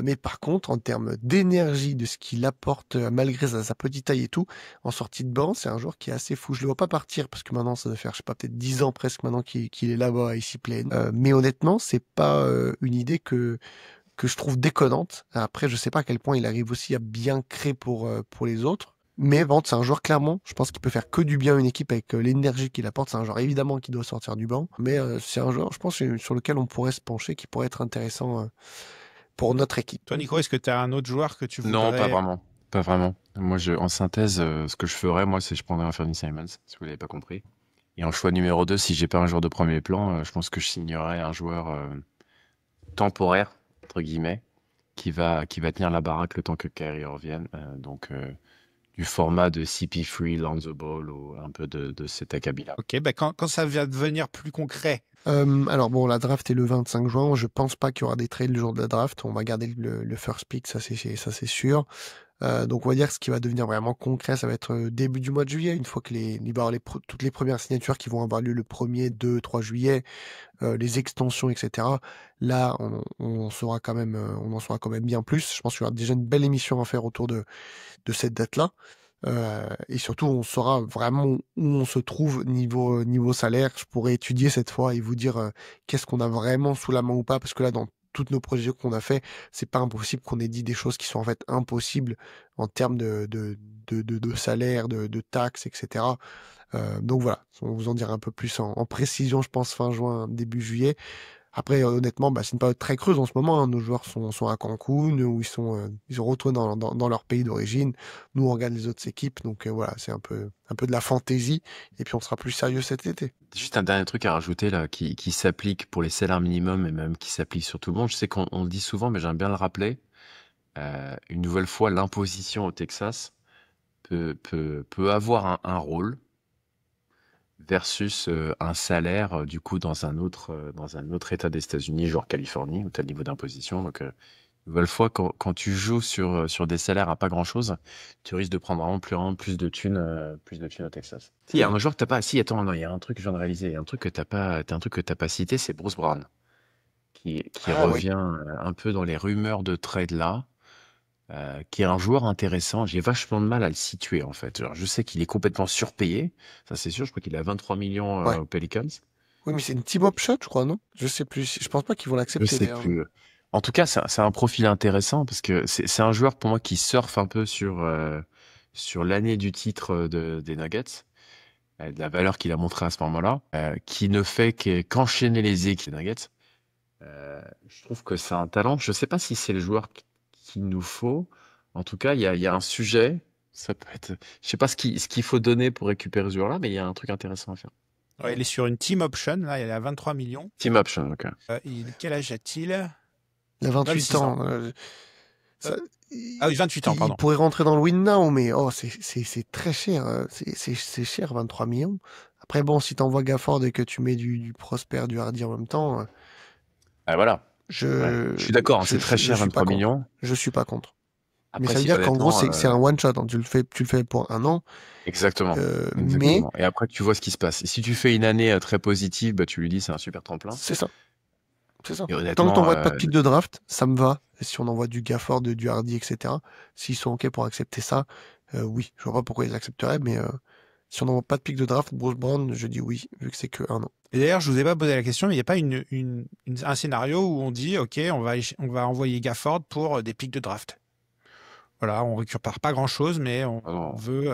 B: Mais par contre, en termes d'énergie, de ce qu'il apporte, malgré sa petite taille et tout, en sortie de banc, c'est un joueur qui est assez fou. Je le vois pas partir parce que maintenant, ça doit faire, je sais pas, peut-être 10 ans presque maintenant qu'il est là-bas à Ici Plaine. Mais honnêtement, c'est pas une idée que je trouve déconnante. Après, je sais pas à quel point il arrive aussi à bien créer pour les autres. Mais bon, c'est un joueur clairement, je pense qu'il peut faire que du bien à une équipe avec l'énergie qu'il apporte. C'est un joueur évidemment qui doit sortir du banc, mais c'est un joueur, je pense, sur lequel on pourrait se pencher, qui pourrait être intéressant pour notre équipe.
A: Toi, Nico, est-ce que tu as un autre joueur que tu
C: Non, pas
A: voudrais?
C: vraiment. Pas vraiment. Moi, en synthèse, ce que je ferais, moi, c'est je prendrais un Fernie Simons, si vous l'avez pas compris. Et en choix numéro 2, si j'ai pas un joueur de premier plan, je pense que je signerais un joueur temporaire, entre guillemets, qui va tenir la baraque le temps que Kyrie revienne. Du format de CP3, Lonzo Ball ou un peu de cet acabit-là.
A: Ok, quand ça va devenir plus concret,
B: Alors bon, la draft est le 25 juin. Je pense pas qu'il y aura des trades le jour de la draft. On va garder le first pick, ça c'est sûr. Donc on va dire que ce qui va devenir vraiment concret, ça va être début du mois de juillet, une fois que toutes les premières signatures qui vont avoir lieu le 1er, 2, 3 juillet, les extensions, etc. Là, on saura quand même, on en saura quand même bien plus. Je pense qu'il y aura déjà une belle émission à faire autour de cette date-là. Et surtout, on saura vraiment où on se trouve niveau salaire. Je pourrais étudier cette fois et vous dire qu'est-ce qu'on a vraiment sous la main ou pas, parce que là, dans toutes nos projets qu'on a fait, c'est pas impossible qu'on ait dit des choses qui sont en fait impossibles en termes de salaire, de taxes, etc. Donc voilà, on vous en dira un peu plus en précision, je pense, fin juin, début juillet. Après, honnêtement, c'est une période très creuse en ce moment, hein. Nos joueurs sont à Cancun, où ils sont retournés dans leur pays d'origine. Nous, on regarde les autres équipes, donc voilà, c'est un peu de la fantaisie, et puis on sera plus sérieux cet été.
C: Juste un dernier truc à rajouter là, qui s'applique pour les salaires minimums et même qui s'applique sur tout le monde. Je sais qu'on le dit souvent, mais j'aime bien le rappeler. Une nouvelle fois, l'imposition au Texas peut avoir un rôle versus un salaire, du coup, dans un autre État des États-Unis, genre Californie, où tu as le niveau d'imposition. Donc, une nouvelle fois, quand tu joues sur des salaires à pas grand-chose, tu risques de prendre vraiment plus de thunes au Texas. Si, il y a un joueur que t'as pas. Si, attends, non, il y a un truc que je viens de réaliser. Il y a un truc que t'as pas cité, c'est Bruce Brown, qui
B: Ah oui.
C: revient un peu dans les rumeurs de trade là. Qui est un joueur intéressant. J'ai vachement de mal à le situer, en fait. Alors, je sais qu'il est complètement surpayé, ça c'est sûr. Je crois qu'il a 23 millions
B: Ouais.
C: aux Pelicans.
B: Oui, mais c'est une team option, je crois, non? Je sais plus. Je pense pas qu'ils vont
C: Je
B: l'accepter,
C: sais
B: d'ailleurs.
C: plus. En tout cas, c'est un profil intéressant parce que c'est un joueur pour moi qui surfe un peu sur l'année du titre des Nuggets, de la valeur qu'il a montré à ce moment-là, qui ne fait qu'enchaîner les équipes des Nuggets. Je trouve que c'est un talent. Je sais pas si c'est le joueur qu'il nous faut. En tout cas, il y a un sujet. Ça peut être. Je sais pas ce qu'il faut donner pour récupérer ce joueur-là, mais il y a un truc intéressant à faire.
A: Ouais, il est sur une team option, là, il est à 23 millions.
C: Team option, ok.
A: Quel âge a-t-il?
B: Il a 28
A: 26 ans.
B: ans. Ça-
A: Ah oui, 28 ans,
B: il
A: pardon.
B: pourrait rentrer dans le win now, mais c'est très cher. C'est cher, 23 millions. Après, bon, si t'envoies Gafford et que tu mets du Prosper, du Hardy en même temps,
C: Ah, voilà. Ouais.
B: je,
C: Je suis d'accord, hein, c'est très
B: je
C: cher,
B: suis pas
C: 23
B: contre.
C: millions.
B: Je suis pas contre. Mais
C: Après,
B: ça veut
C: si
B: dire qu'en gros,
C: honnêtement,
B: c'est un one shot, hein. Tu le fais pour 1 an.
C: exactement.
B: Mais
C: Exactement. Et après, tu vois ce qui se passe. Et si tu fais une année très positive, bah, tu lui dis c'est un super tremplin.
B: c'est ça. C'est ça.
C: Et
B: Tant que
C: honnêtement,
B: t'envoies pas de pic de draft, ça me va. Et si on envoie du Gafford, du Hardy, etc., s'ils sont OK pour accepter ça, oui. Je vois pas pourquoi ils accepteraient, mais si on n'envoie pas de pic de draft, Bruce Brown, je dis oui, vu que c'est que 1 an.
A: Et d'ailleurs, je vous ai pas posé la question, mais il n'y a pas un scénario où on dit, OK, on va envoyer Gafford pour des pics de draft. Voilà, on récupère pas grand-chose, mais on veut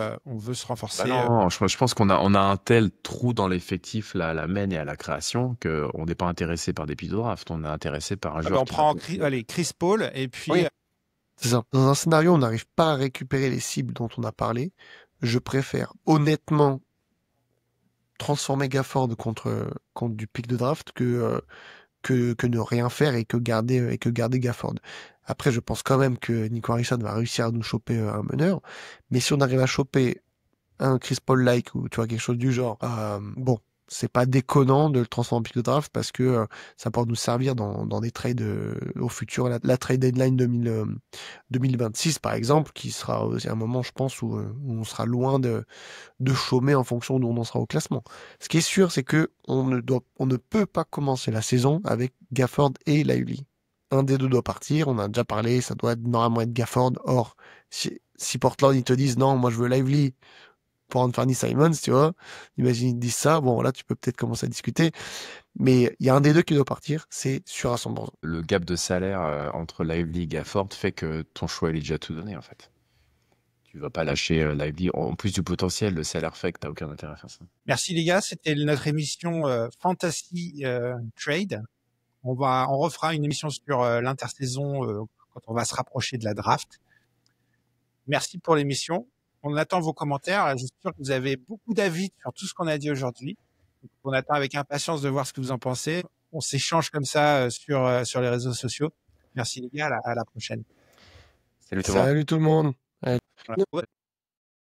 A: se
C: bah
A: renforcer.
C: non, je pense qu'on a un tel trou dans l'effectif là, à la main et à la création qu'on n'est pas intéressé par des pieds de draft. On est intéressé par un joueur
A: On
C: qui
A: prend
C: va
A: allez, Chris Paul et puis
B: Oui, c'est ça. Dans un scénario où on n'arrive pas à récupérer les cibles dont on a parlé, je préfère honnêtement transformer Gafford contre du pic de draft que ne rien faire et que garder Gafford. Après, je pense quand même que Nico Harrison va réussir à nous choper un meneur. Mais si on arrive à choper un Chris Paul-like ou tu vois quelque chose du genre, bon, c'est pas déconnant de le transformer en pick de draft parce que ça pourra nous servir dans des trades au futur. La trade deadline 2026 par exemple, qui sera aussi un moment, je pense, où on sera loin de chômer en fonction d'où on en sera au classement. Ce qui est sûr, c'est que on ne peut pas commencer la saison avec Gafford et Lively. Un des deux doit partir, on a déjà parlé, ça doit normalement être Gafford. Or, si Portland ils te disent non, moi je veux Lively pour Anthony Simons, tu vois, imagine ils te disent ça, bon là tu peux peut-être commencer à discuter, mais il y a un des deux qui doit partir, c'est sûr à 100%.
C: le gap de salaire entre Lively et Gafford fait que ton choix il est déjà tout donné en fait. Tu vas pas lâcher Lively. En plus du potentiel, le salaire fait que t'as aucun intérêt à faire ça.
A: merci les gars, c'était notre émission Fantasy Trade. On refera une émission sur l'intersaison quand on va se rapprocher de la draft. Merci pour l'émission. On attend vos commentaires. Je suis sûr que vous avez beaucoup d'avis sur tout ce qu'on a dit aujourd'hui. On attend avec impatience de voir ce que vous en pensez. On s'échange comme ça sur les réseaux sociaux. Merci les gars, à la prochaine.
C: Salut tout le monde.
B: Salut tout le monde. Allez.
A: Voilà.